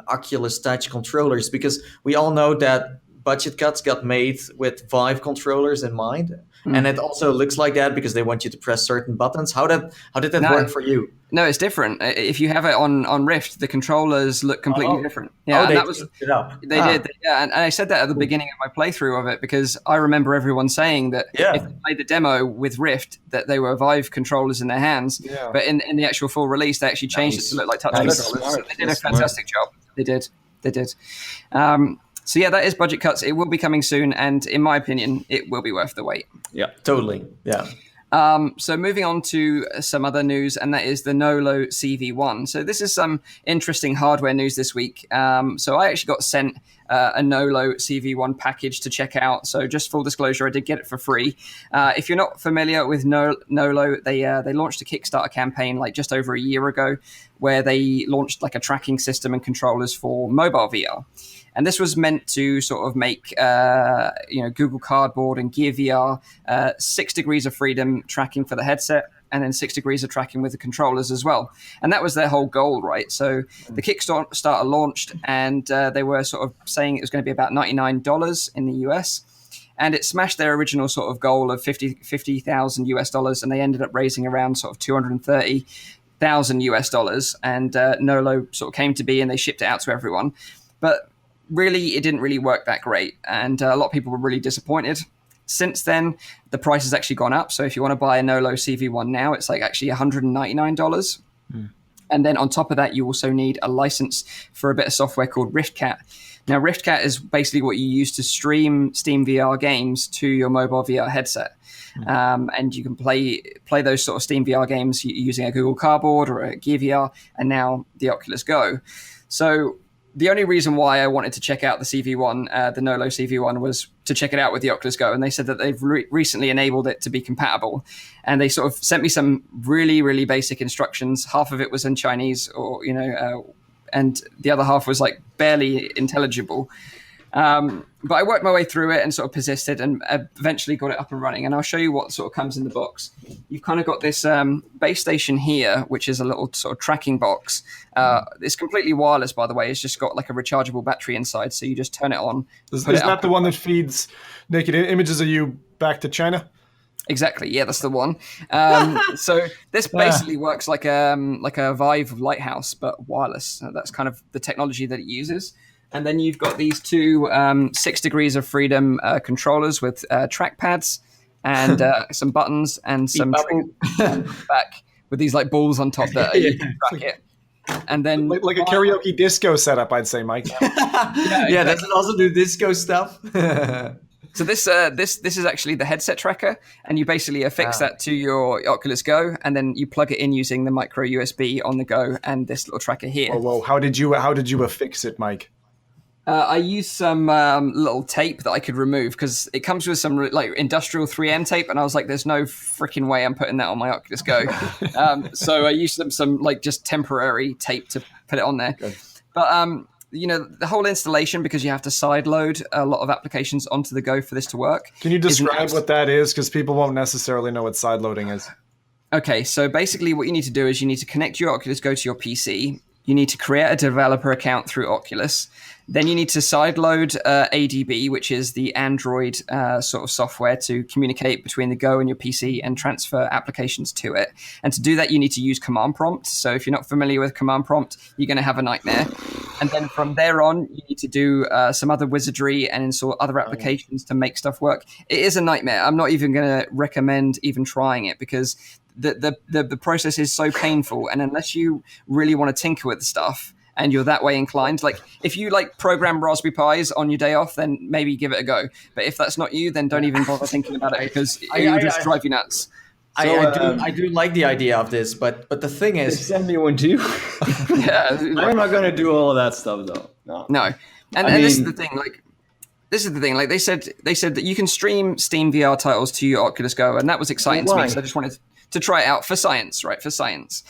Speaker 2: Oculus Touch controllers? Because we all know that budget cuts got made with Vive controllers in mind. And it also looks like that because they want you to press certain buttons. How did that work for you?
Speaker 1: No, it's different. If you have it on Rift, the controllers look completely different. Yeah,
Speaker 2: they it up.
Speaker 1: They did. Yeah, and I said that at the beginning of my playthrough of it because I remember everyone saying that if they played the demo with Rift, that they were Vive controllers in their hands. Yeah. But in the actual full release, they actually changed it to look like touch controllers. So they did a fantastic job. They did. So yeah, that is budget cuts. It will be coming soon, and in my opinion, it will be worth the wait.
Speaker 2: Yeah, totally. Yeah.
Speaker 1: So moving on to some other news, and that is the Nolo CV1. So this is some interesting hardware news this week. So I actually got sent a Nolo CV1 package to check out. So just full disclosure, I did get it for free. If you're not familiar with Nolo, they launched a Kickstarter campaign like just over a year ago, where they launched like a tracking system and controllers for mobile VR. And this was meant to sort of make, Google Cardboard and Gear VR 6 degrees of freedom tracking for the headset, and then 6 degrees of tracking with the controllers as well. And that was their whole goal, right? So the Kickstarter launched, and they were sort of saying it was going to be about $99 in the US. And it smashed their original sort of goal of $50,000 US, and they ended up raising around sort of $230,000 US. And Nolo sort of came to be, and they shipped it out to everyone. But really, it didn't really work that great, and a lot of people were really disappointed. Since then, the price has actually gone up. So if you want to buy a Nolo CV1 now, it's like actually $199. And then on top of that, you also need a license for a bit of software called RiftCat. Now, RiftCat is basically what you use to stream Steam VR games to your mobile VR headset. And you can play those sort of Steam VR games using a Google Cardboard or a Gear VR, and now the Oculus Go. So the only reason why I wanted to check out the CV1, the Nolo CV1, was to check it out with the Oculus Go. And they said that they've recently enabled it to be compatible. And they sort of sent me some really, really basic instructions. Half of it was in Chinese, and the other half was like barely intelligible. But I worked my way through it and sort of persisted, and eventually got it up and running. And I'll show you what sort of comes in the box. You've kind of got this base station here, which is a little sort of tracking box. It's completely wireless, by the way. It's just got like a rechargeable battery inside, so you just turn it on.
Speaker 4: Is that the one that feeds naked images of you back to China?
Speaker 1: Exactly. Yeah, that's the one. So this basically works like a Vive Lighthouse, but wireless. That's kind of the technology that it uses. And then you've got these two 6 degrees of freedom controllers with trackpads and some buttons and some back with these like balls on top that you can track it. And then
Speaker 4: like a karaoke disco setup, I'd say, Mike.
Speaker 2: Yeah, does it also do disco stuff?
Speaker 1: So this is actually the headset tracker, and you basically affix that to your Oculus Go, and then you plug it in using the micro USB on the Go and this little tracker here.
Speaker 4: Whoa! How did you affix it, Mike?
Speaker 1: I used some little tape that I could remove because it comes with some like industrial 3M tape, and I was like, "There's no freaking way I'm putting that on my Oculus Go." So I used some like just temporary tape to put it on there. Good. But the whole installation, because you have to sideload a lot of applications onto the Go for this to work.
Speaker 4: Can you describe what that is? Because people won't necessarily know what sideloading is.
Speaker 1: Okay, so basically what you need to do is you need to connect your Oculus Go to your PC. You need to create a developer account through Oculus. Then you need to sideload ADB, which is the Android sort of software to communicate between the Go and your PC and transfer applications to it. And to do that, you need to use command prompt. So if you're not familiar with command prompt, you're going to have a nightmare. And then from there on, you need to do some other wizardry and install other applications to make stuff work. It is a nightmare. I'm not even going to recommend even trying it because the process is so painful, and unless you really want to tinker with the stuff and you're that way inclined, like if you like program Raspberry Pis on your day off, then maybe give it a go. But if that's not you, then don't even bother thinking about it, because it will just drive you nuts.
Speaker 2: I do like the idea of this, but the thing is,
Speaker 3: send me one too.
Speaker 1: Yeah,
Speaker 3: I'm not going to do all of that stuff though.
Speaker 1: No. And this is the thing, like they said that you can stream Steam VR titles to your Oculus Go, and that was exciting to me. So I just wanted to try it out for science, right? For science.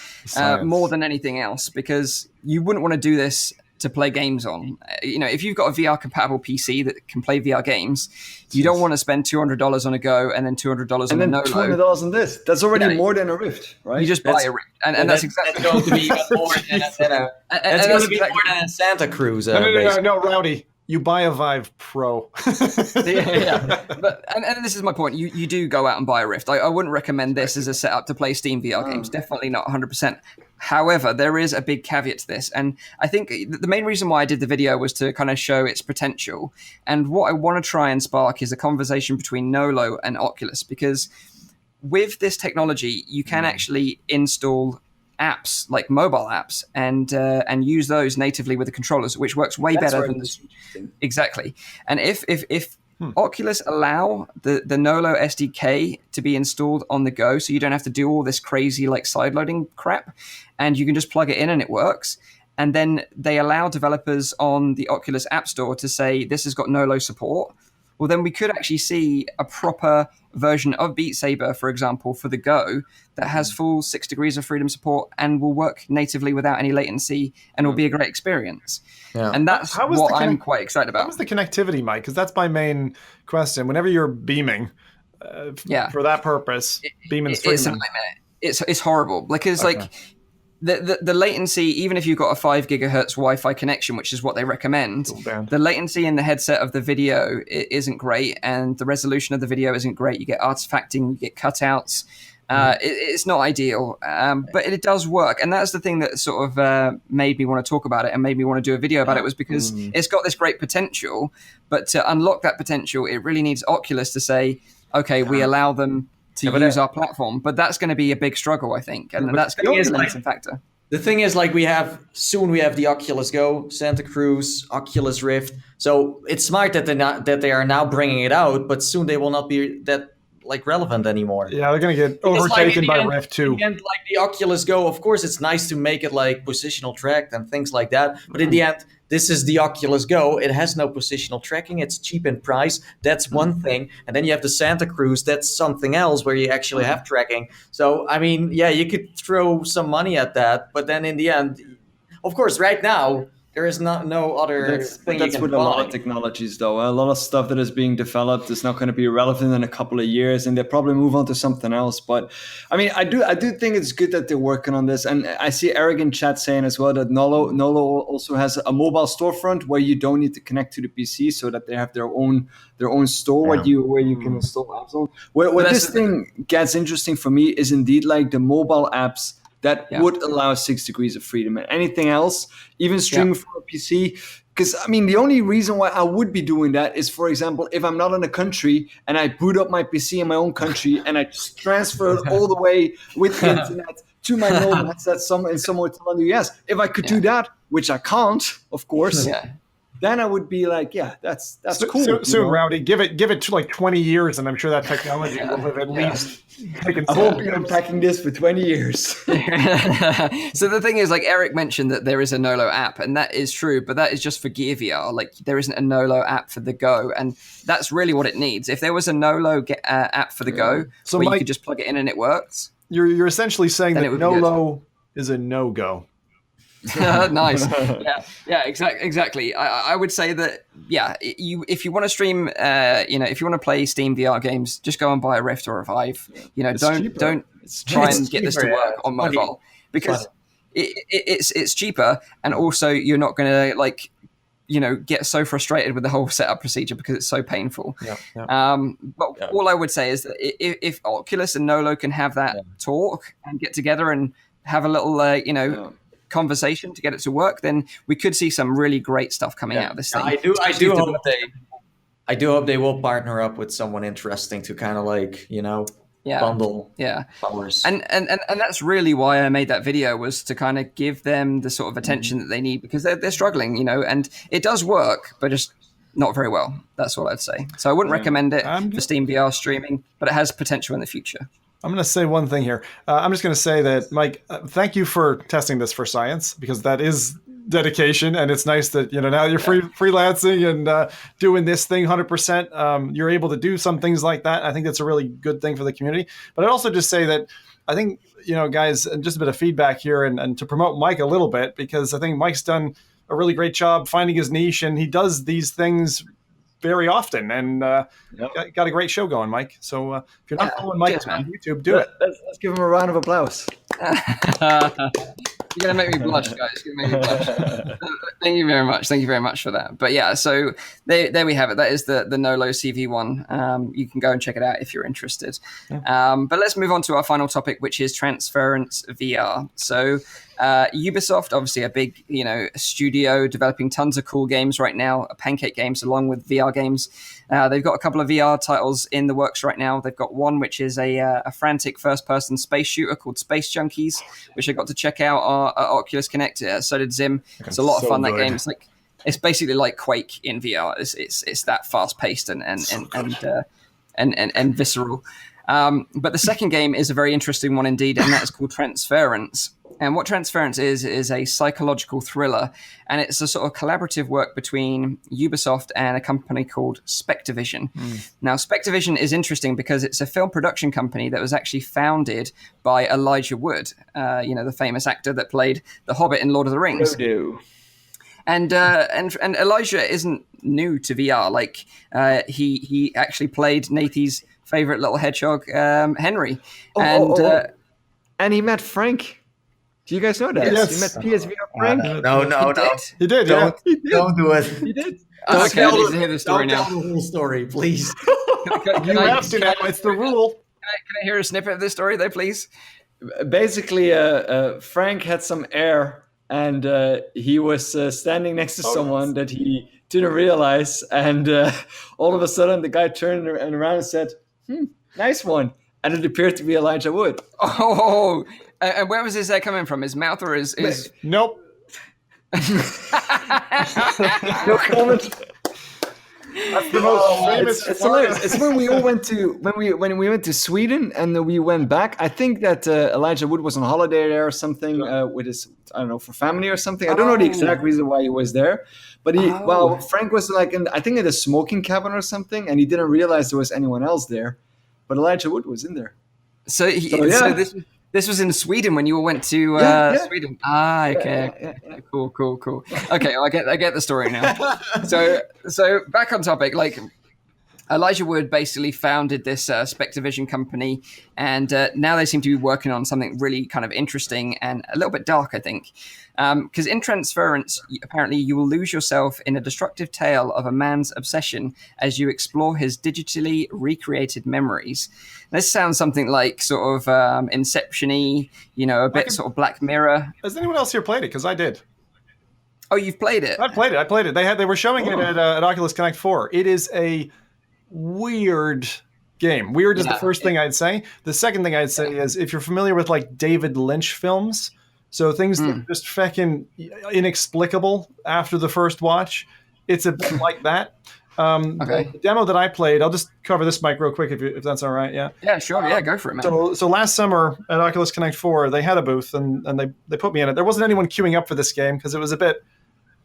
Speaker 1: More than anything else, because you wouldn't want to do this to play games on. If you've got a VR compatible PC that can play VR games, you don't want to spend $200 on a Go and then $200 on a Nolo.
Speaker 3: $200 on this. That's already more than a Rift, right?
Speaker 1: You just buy a Rift, and that's exactly
Speaker 2: going to be more than a Santa Cruz.
Speaker 4: No, Rowdy. You buy a Vive Pro.
Speaker 1: Yeah. But this is my point. You do go out and buy a Rift. I wouldn't recommend this as a setup to play Steam VR games. Definitely not 100%. However, there is a big caveat to this. And I think the main reason why I did the video was to kind of show its potential. And what I want to try and spark is a conversation between Nolo and Oculus, because with this technology, you can actually install apps, like mobile apps, and use those natively with the controllers, which works way better than this. Exactly. And if Oculus allow the Nolo SDK to be installed on the go, so you don't have to do all this crazy like sideloading crap, and you can just plug it in and it works. And then they allow developers on the Oculus App Store to say this has got Nolo support. Well, then we could actually see a proper version of Beat Saber, for example, for the Go that has full 6 degrees of freedom support and will work natively without any latency and will be a great experience. Yeah. And that's what I'm quite excited about.
Speaker 4: How's the connectivity, Mike? Because that's my main question. Whenever you're beaming for that purpose, beaming and streaming.
Speaker 1: It's a nightmare. It's horrible because like the latency, even if you've got a 5 gigahertz Wi-Fi connection, which is what they recommend, the latency in the headset of the video isn't great, and the resolution of the video isn't great. You get artifacting, you get cutouts. It's not ideal, but it does work. And that's the thing that sort of made me want to talk about it and made me want to do a video about it, was because it's got this great potential, but to unlock that potential, it really needs Oculus to say, okay, we allow them to use our platform, but that's going to be a big struggle, I think, and that's going to be a limiting factor.
Speaker 2: The thing is, like, we have the Oculus Go, Santa Cruz, Oculus Rift. So it's smart that they are now bringing it out, but soon they will not be that like relevant anymore.
Speaker 4: Yeah, they're going to get overtaken by Rift too.
Speaker 2: In the end, like the Oculus Go, of course, it's nice to make it like positional tracked and things like that, but in the end, this is the Oculus Go. It has no positional tracking. It's cheap in price. That's one thing. And then you have the Santa Cruz. That's something else where you actually have tracking. So, I mean, yeah, you could throw some money at that. But then in the end, of course, right now, there is no other thing you can
Speaker 3: with
Speaker 2: buy.
Speaker 3: a lot of technologies, though. A lot of stuff that is being developed is not going to be relevant in a couple of years, and they'll probably move on to something else. But I mean, I do think it's good that they're working on this, and I see Eric in chat saying as well that Nolo also has a mobile storefront where you don't need to connect to the PC, so that they have their own store where you can install apps on. Where this thing gets interesting for me is indeed like the mobile apps that would allow 6 degrees of freedom, and anything else, even streaming from a PC. Because, I mean, the only reason why I would be doing that is, for example, if I'm not in a country and I boot up my PC in my own country and I just transfer it all the way with the internet to my mobile headset in some hotel in the US. If I could do that, which I can't, of course, then I would be like, that's cool.
Speaker 4: So Rowdy, give it to like 20 years, and I'm sure that technology will have at least taken.
Speaker 3: I won't be unpacking this for 20 years.
Speaker 1: So the thing is, like Eric mentioned, that there is a Nolo app, and that is true, but that is just for Gear VR. Like there isn't a Nolo app for the Go, and that's really what it needs. If there was a Nolo app for the Go, so where you could just plug it in and it works.
Speaker 4: You're essentially saying that Nolo is a no-go.
Speaker 1: Nice. Yeah, exactly. I would say that, if you want to stream, if you want to play Steam VR games, just go and buy a Rift or a Vive. Don't try and get this to work on mobile, because it's cheaper, and also you're not going to get so frustrated with the whole setup procedure because it's so painful. All I would say is that if Oculus and Nolo can have that talk and get together and have a little, conversation to get it to work, then we could see some really great stuff coming out of this thing.
Speaker 2: I do hope they will partner up with someone interesting to kind of bundle
Speaker 1: yeah
Speaker 2: powers.
Speaker 1: and that's really why I made that video, was to kind of give them the sort of attention that they need, because they're struggling, and it does work, but just not very well. That's all I'd say. So I wouldn't recommend it for Steam VR streaming, but it has potential in the future.
Speaker 4: I'm going to say one thing here. I'm just going to say that, Mike, thank you for testing this for science, because that is dedication, and it's nice that now you're freelancing and doing this thing 100%. You're able to do some things like that. I think that's a really good thing for the community. But I'd also just say that I think guys, and just a bit of feedback here, and to promote Mike a little bit, because I think Mike's done a really great job finding his niche, and he does these things very often, and got a great show going, Mike. So if you're not following Mike on YouTube, do it.
Speaker 3: Let's give him a round of applause.
Speaker 1: You're going to make me blush, guys. You're going to make me blush. Thank you very much. Thank you very much for that. But yeah, so there we have it. That is the Nolo CV1. You can go and check it out if you're interested. Yeah. But let's move on to our final topic, which is Transference VR. So Ubisoft, obviously a big studio developing tons of cool games right now, Pancake games along with VR games. They've got a couple of VR titles in the works right now. They've got one which is a frantic first-person space shooter called Space Junkies, which I got to check out at Oculus Connect. So did Zim. It's a lot of fun. That game. It's basically like Quake in VR. It's that fast-paced and visceral. But the second game is a very interesting one indeed, and that's called Transference. And what Transference is a psychological thriller, and it's a sort of collaborative work between Ubisoft and a company called Spectavision. Now, Spectavision is interesting because it's a film production company that was actually founded by Elijah Wood, the famous actor that played the Hobbit in Lord of the Rings. And Elijah isn't new to VR. Like he actually played Nathie's favorite little hedgehog, Henry,
Speaker 3: and he met Frank. Do you guys know that?
Speaker 4: Yes.
Speaker 3: You met PSVR Frank?
Speaker 2: No.
Speaker 4: He did.
Speaker 2: Don't do it.
Speaker 3: He did.
Speaker 1: Okay, I need to hear the story
Speaker 2: don't
Speaker 1: now.
Speaker 2: tell the whole story, please.
Speaker 4: You have to now. It's the rule.
Speaker 1: Can I hear a snippet of this story, though, please?
Speaker 3: Basically, Frank had some air, and he was standing next to someone that he didn't realize, and all of a sudden the guy turned around and said, nice one. And it appeared to be Elijah Wood.
Speaker 1: Oh, and where was his air coming from? His mouth or his...
Speaker 4: Nope.
Speaker 3: No comment.
Speaker 4: That's the most famous.
Speaker 3: It's hilarious. It's when we all went to when we went to Sweden and we went back. I think that Elijah Wood was on holiday there or something with his, I don't know, for family or something. I don't know the exact reason why he was there, but Frank was like in a smoking cabin or something, and he didn't realize there was anyone else there, but Elijah Wood was in there.
Speaker 1: So this was in Sweden when you all went to Sweden. Okay. Yeah. Cool. Okay, I get the story now. So back on topic, like Elijah Wood basically founded this Spectavision company, and now they seem to be working on something really kind of interesting and a little bit dark, I think. Because in Transference, apparently you will lose yourself in a destructive tale of a man's obsession as you explore his digitally recreated memories. This sounds something like sort of Inception-y, a bit sort of Black Mirror.
Speaker 4: Has anyone else here played it? Because I did.
Speaker 1: Oh, you've played it?
Speaker 4: I played it. They were showing it at Oculus Connect 4. It is a weird game. Weird is the first thing I'd say. The second thing I'd say is if you're familiar with like David Lynch films, so things that are just fucking inexplicable after the first watch, it's a bit like that. The demo that I played, I'll just cover this, Mike, real quick if that's all right.
Speaker 1: Yeah, sure. Yeah, go for it, man.
Speaker 4: So last summer at Oculus Connect 4, they had a booth and they put me in it. There wasn't anyone queuing up for this game because it was a bit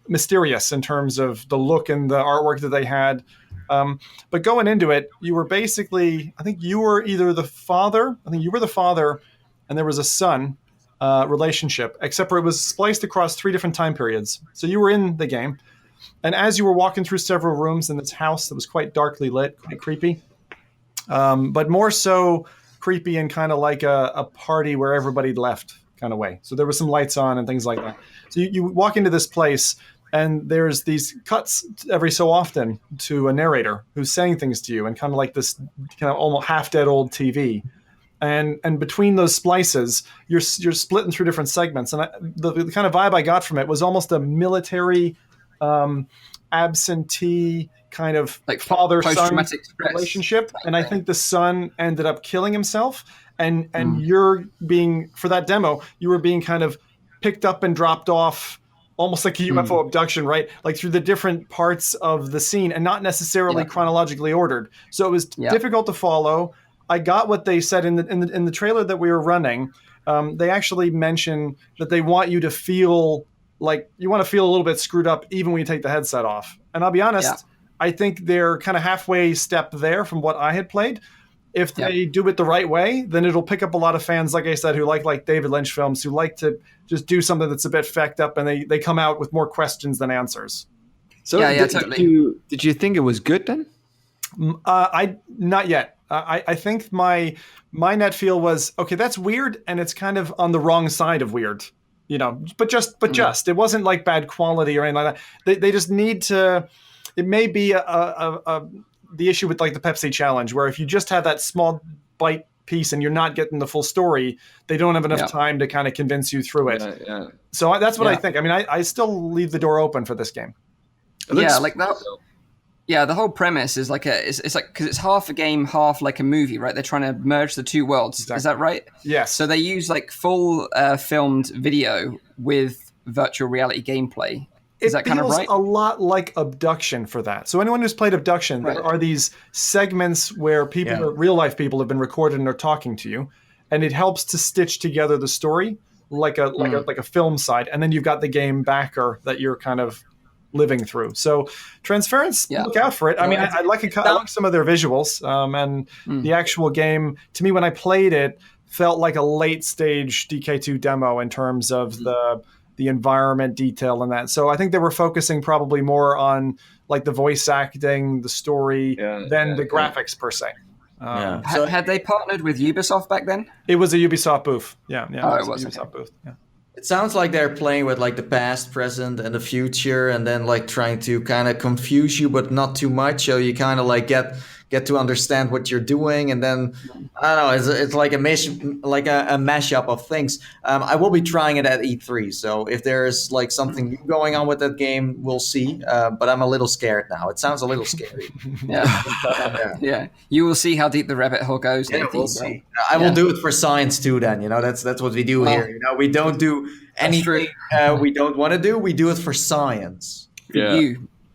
Speaker 4: mysterious in terms of the look and the artwork that they had. But going into it, you were basically, I think you were the father, and there was a son relationship, except for it was spliced across 3 different time periods. So you were in the game, and as you were walking through several rooms in this house that was quite darkly lit, quite creepy, but more so creepy in kind of like a party where everybody left kind of way. So there were some lights on and things like that. So you walk into this place, and there's these cuts every so often to a narrator who's saying things to you, and kind of like this kind of almost half-dead old TV. And between those splices, you're splitting through different segments. And the kind of vibe I got from it was almost a military absentee kind of
Speaker 1: like
Speaker 4: father-son relationship, and I think the son ended up killing himself, and you're being, for that demo, you were being kind of picked up and dropped off almost like a UFO abduction, right? Like through the different parts of the scene and not necessarily chronologically ordered. So it was difficult to follow. I got what they said in the trailer that we were running. They actually mention that they want you to feel like you want to feel a little bit screwed up even when you take the headset off. And I'll be honest, I think they're kind of halfway step there from what I had played. If they do it the right way, then it'll pick up a lot of fans, like I said, who like David Lynch films, who like to just do something that's a bit fecked up, and they come out with more questions than answers.
Speaker 3: So
Speaker 1: totally.
Speaker 3: Did you think it was good then?
Speaker 4: I not yet. I think my net feel was, okay, that's weird, and it's kind of on the wrong side of weird, but just it wasn't like bad quality or anything like that. They just need to. It may be the issue with like the Pepsi challenge, where if you just have that small bite piece and you're not getting the full story, they don't have enough time to kind of convince you through it. So that's what I think. I mean, I still leave the door open for this game.
Speaker 1: Like that. Yeah, the whole premise is like it's like, because it's half a game, half like a movie, right? They're trying to merge the two worlds. Exactly. Is that right?
Speaker 4: Yes.
Speaker 1: So they use like full filmed video with virtual reality gameplay. Is that kind of right?
Speaker 4: It feels a lot like Abduction for that. So anyone who's played Abduction, there are these segments where real life people have been recorded and are talking to you, and it helps to stitch together the story like a film side, and then you've got the game backer that you're kind of living through. So Transference, look out for it. I mean, I like some of their visuals, and the actual game, to me, when I played it, felt like a late stage DK2 demo in terms of the environment detail and that. So I think they were focusing probably more on like the voice acting, the story, than the graphics per se.
Speaker 1: So had they partnered with Ubisoft back then?
Speaker 4: It was a Ubisoft booth. Yeah.
Speaker 1: It was a Ubisoft
Speaker 4: booth. Yeah.
Speaker 2: It sounds like they're playing with like the past, present, and the future, and then like trying to kind of confuse you, but not too much. So you kind of like get to understand what you're doing, and then I don't know. It's like a mashup of things. I will be trying it at E3, so if there's like something new going on with that game, we'll see. But I'm a little scared now. It sounds a little scary.
Speaker 1: Yeah. You will see how deep the rabbit hole goes.
Speaker 2: Yeah, we'll see. I will do it for science too. Then that's what we do here. We don't do anything we don't want to do. We do it for science.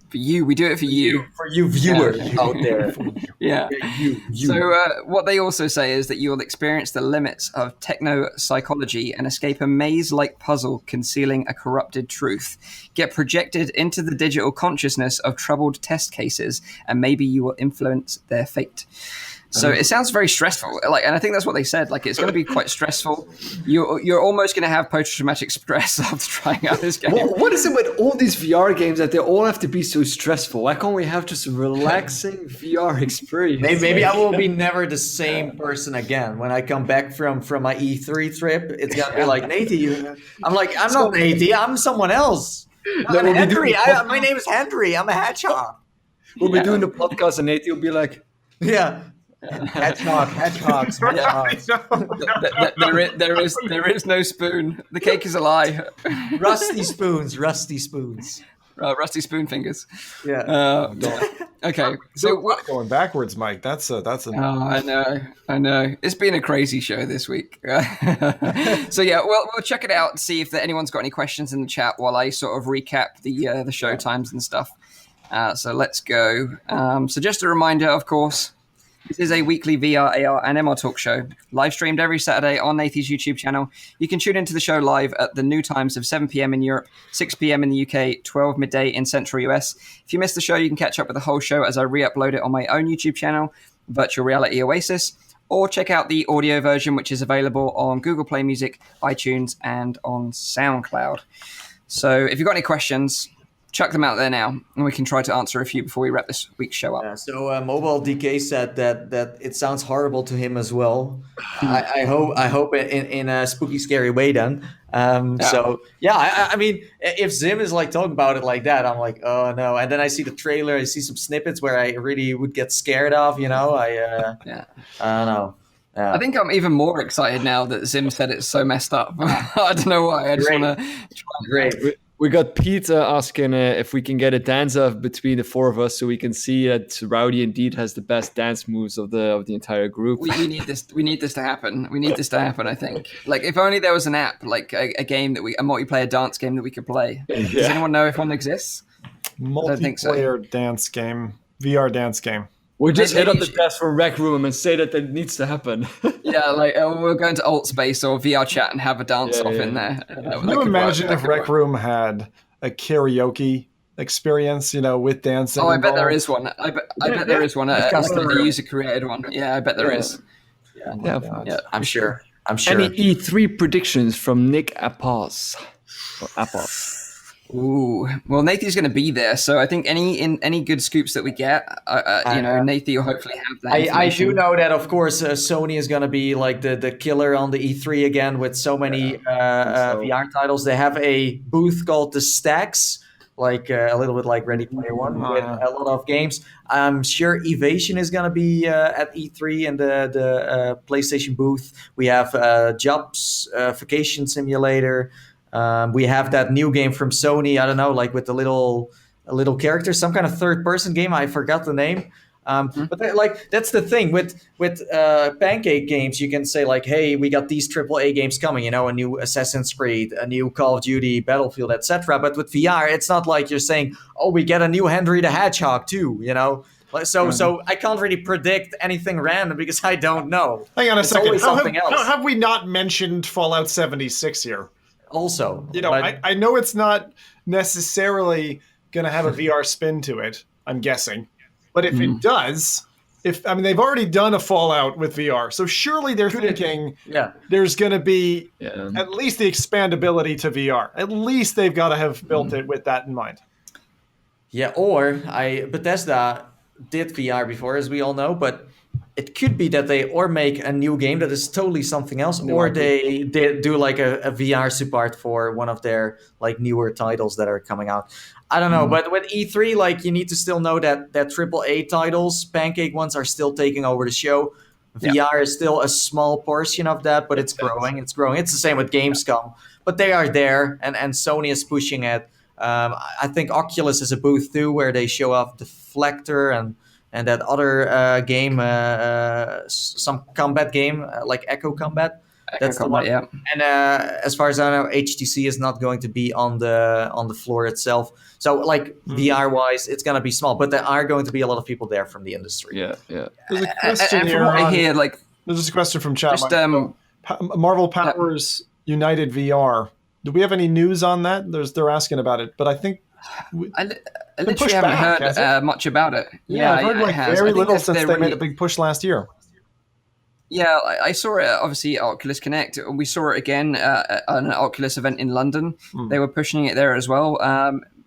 Speaker 1: For you, we do it for you.
Speaker 2: For you viewers out there. You.
Speaker 1: So what they also say is that you will experience the limits of techno-psychology and escape a maze-like puzzle concealing a corrupted truth. Get projected into the digital consciousness of troubled test cases, and maybe you will influence their fate. So it sounds very stressful, and I think that's what they said. Like, it's going to be quite stressful. You're almost going to have post-traumatic stress after trying out this game.
Speaker 3: What is it with all these VR games that they all have to be so stressful? Why can't we have just a relaxing VR experience?
Speaker 2: Maybe I will be never the same person again when I come back from my E3 trip. It's going to be like, Nathies. I'm like, I'm not Nathies. I'm someone else. I'm Henry. My name is Henry. I'm a hedgehog.
Speaker 3: We'll be doing the podcast, and Nathies will be like,
Speaker 2: hedgehogs.
Speaker 1: There is no spoon. The cake is a lie.
Speaker 2: Rusty spoons.
Speaker 1: Rusty spoon fingers.
Speaker 2: Yeah.
Speaker 1: Okay. So
Speaker 4: going backwards, Mike. That's a.
Speaker 1: I know. It's been a crazy show this week. So we'll check it out and see if anyone's got any questions in the chat while I sort of recap the show times and stuff. So let's go. So just a reminder, of course, this is a weekly VR, AR, and MR talk show, live streamed every Saturday on Nathie's YouTube channel. You can tune into the show live at the new times of 7 p.m. in Europe, 6 p.m. in the UK, 12 midday in Central US. If you missed the show, you can catch up with the whole show as I re-upload it on my own YouTube channel, Virtual Reality Oasis, or check out the audio version, which is available on Google Play Music, iTunes, and on SoundCloud. So if you've got any questions, chuck them out there now, and we can try to answer a few before we wrap this week's show up.
Speaker 2: So Mobile DK said that it sounds horrible to him as well. I hope in a spooky, scary way then. So I mean, if Zim is like talking about it like that, I'm like, oh no. And then I see the trailer, I see some snippets where I really would get scared of. I don't know. Yeah.
Speaker 1: I think I'm even more excited now that Zim said it's so messed up. I don't know why. I just want to.
Speaker 2: Great.
Speaker 3: We got Peter asking if we can get a dance-off between the four of us so we can see that Rowdy indeed has the best dance moves of the entire group.
Speaker 1: We need this. We need this to happen. We need this to happen. I think. Like, if only there was an app, like a game a multiplayer dance game that we could play. Does anyone know if one exists?
Speaker 4: Multiplayer
Speaker 1: I don't think so.
Speaker 4: dance game, VR dance game.
Speaker 3: We'll just hit up the desk from Rec Room and say that needs to happen.
Speaker 1: Yeah, like we'll go into alt space or VR chat and have a dance off in there.
Speaker 4: Can you imagine if Rec Room had a karaoke experience, with dancing?
Speaker 1: Oh, I bet there is one. I bet there is one. The user created one. Yeah, I bet there is.
Speaker 2: Yeah, I'm sure.
Speaker 3: Any E3 predictions from Nick Apos?
Speaker 1: Ooh, well, Nathie's going to be there, so I think any good scoops that we get, Nathie will hopefully have that.
Speaker 2: I do know that, of course, Sony is going to be like the killer on the E3 again with so many VR titles. They have a booth called the Stacks, like a little bit like Ready Player One, with a lot of games. I'm sure Evasion is going to be at E3 in the PlayStation booth. We have Jobs, Vacation Simulator. We have that new game from Sony. I don't know, like with the little character, some kind of third-person game. I forgot the name. But that's the thing with Pancake games. You can say like, hey, we got these AAA games coming. A new Assassin's Creed, a new Call of Duty, Battlefield, etc. But with VR, it's not like you're saying, oh, we get a new Henry the Hedgehog too. So I can't really predict anything random because I don't know.
Speaker 4: Hang on a second.
Speaker 2: How
Speaker 4: have we not mentioned Fallout 76 here?
Speaker 2: Also,
Speaker 4: I know it's not necessarily going to have a VR spin to it, I'm guessing. But if it does, they've already done a Fallout with VR, so surely they're thinking there's going to be at least the expandability to VR. At least they've got to have built it with that in mind.
Speaker 2: Yeah, or Bethesda did VR before, as we all know, but it could be that they make a new game that is totally something else, they do like a VR support for one of their like newer titles that are coming out. I don't know, but with E3, like you need to still know that AAA titles, Pancake ones, are still taking over the show. VR is still a small portion of that, but it's growing. It's growing. It's the same with Gamescom, but they are there, and Sony is pushing it. I think Oculus is a booth too, where they show off Deflector and that other game, some combat game like Echo Combat. That's the one. Yeah. And as far as I know, HTC is not going to be on the floor itself. So like VR wise, it's going to be small, but there are going to be a lot of people there from the industry.
Speaker 3: Yeah.
Speaker 4: There's a question
Speaker 1: and from what I hear, like
Speaker 4: there's a question from chat. Marvel Powers United VR. Do we have any news on that? They're asking about it, but I think.
Speaker 1: I literally haven't heard much about it.
Speaker 4: I've heard very little since they made a big push last year.
Speaker 1: Yeah, I saw it obviously at Oculus Connect. We saw it again at an Oculus event in London. They were pushing it there as well.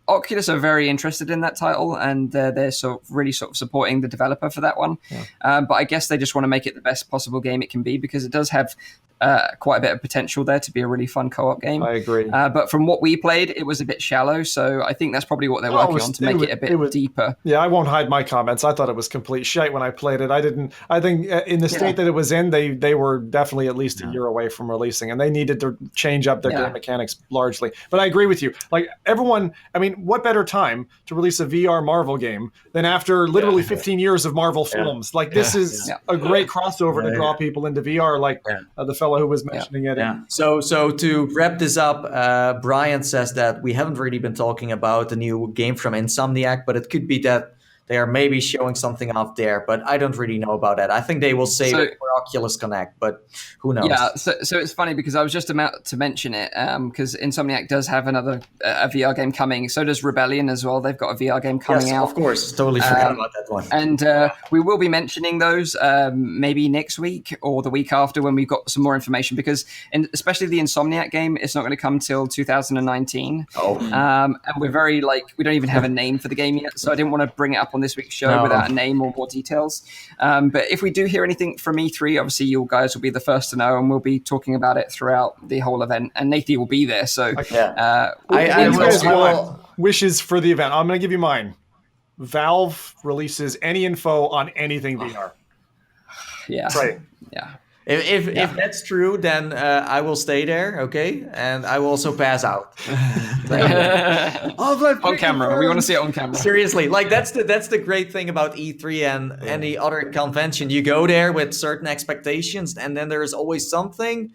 Speaker 1: Oculus are very interested in that title, and they're really supporting the developer for that one. But I guess they just want to make it the best possible game it can be, because it does have quite a bit of potential there to be a really fun co-op game.
Speaker 4: I agree.
Speaker 1: But from what we played, it was a bit shallow, so I think that's probably what they're working on to make it a bit deeper.
Speaker 4: Yeah, I won't hide my comments. I thought it was complete shite when I played it. I think in the state that it was in, they were definitely at least a year away from releasing, and they needed to change up their game mechanics largely. But I agree with you. Like everyone, what better time to release a VR Marvel game than after literally 15 years of Marvel films? Like this is a great crossover to draw people into VR, like the fellow who was mentioning it.
Speaker 2: So to wrap this up, Brian says that we haven't really been talking about the new game from Insomniac, but it could be that they are maybe showing something off there, but I don't really know about that. I think they will save it for Oculus Connect, but who knows?
Speaker 1: Yeah, so it's funny because I was just about to mention it because Insomniac does have another a VR game coming. So does Rebellion as well. They've got a VR game coming out.
Speaker 2: Of course. Totally forgot about that one.
Speaker 1: And we will be mentioning those maybe next week or the week after when we've got some more information, because especially the Insomniac game, it's not going to come till 2019. And we're very we don't even have a name for the game yet, so I didn't want to bring it up on this week's show without a name or more details. But if we do hear anything from E3, obviously you guys will be the first to know, and we'll be talking about it throughout the whole event. And Nathie will be there. So
Speaker 4: wishes for the event. I'm going to give you mine. Valve releases any info on anything VR.
Speaker 1: Yeah.
Speaker 4: Right.
Speaker 1: Yeah.
Speaker 2: If that's true, then I will stay there, okay? And I will also pass out.
Speaker 1: On camera. We want to see it on camera.
Speaker 2: Seriously, like that's the great thing about E3 and any other convention. You go there with certain expectations, and then there's always something.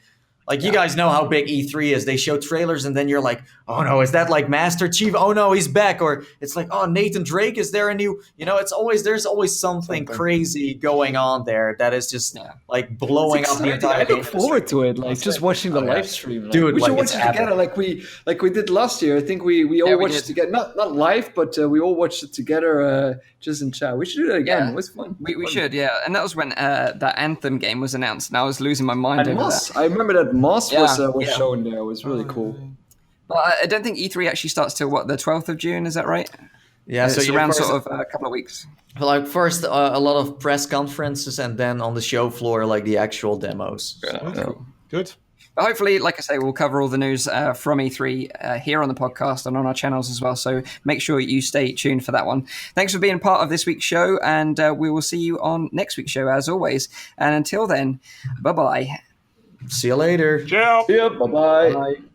Speaker 2: Like, you guys know how big E3 is. They show trailers, and then you're like, oh no, is that like Master Chief? Oh no, he's back. Or it's like, oh, Nathan Drake, is there a new... there's always something crazy going on there that is just like blowing up the entire
Speaker 3: game. I look forward to it, like just watching the live stream. Like,
Speaker 2: dude,
Speaker 3: we should watch it together like we did last year. I think we all watched it together. Not live, but we all watched it together just in chat. We should do that again.
Speaker 1: Yeah.
Speaker 3: It was fun.
Speaker 1: We should, yeah. And that was when that Anthem game was announced, and I was losing my mind over that.
Speaker 3: I remember that Moss was shown there. It was really cool.
Speaker 1: But I don't think E3 actually starts till the 12th of June. Is that right?
Speaker 2: Yeah, so
Speaker 1: it's around sort of a couple of weeks.
Speaker 2: Like first a lot of press conferences, and then on the show floor, like the actual demos.
Speaker 4: Good.
Speaker 1: But hopefully, like I say, we'll cover all the news from E3 here on the podcast and on our channels as well. So make sure you stay tuned for that one. Thanks for being part of this week's show, and we will see you on next week's show as always. And until then, bye-bye.
Speaker 2: See you later.
Speaker 4: Ciao.
Speaker 3: Yeah, bye-bye. Bye.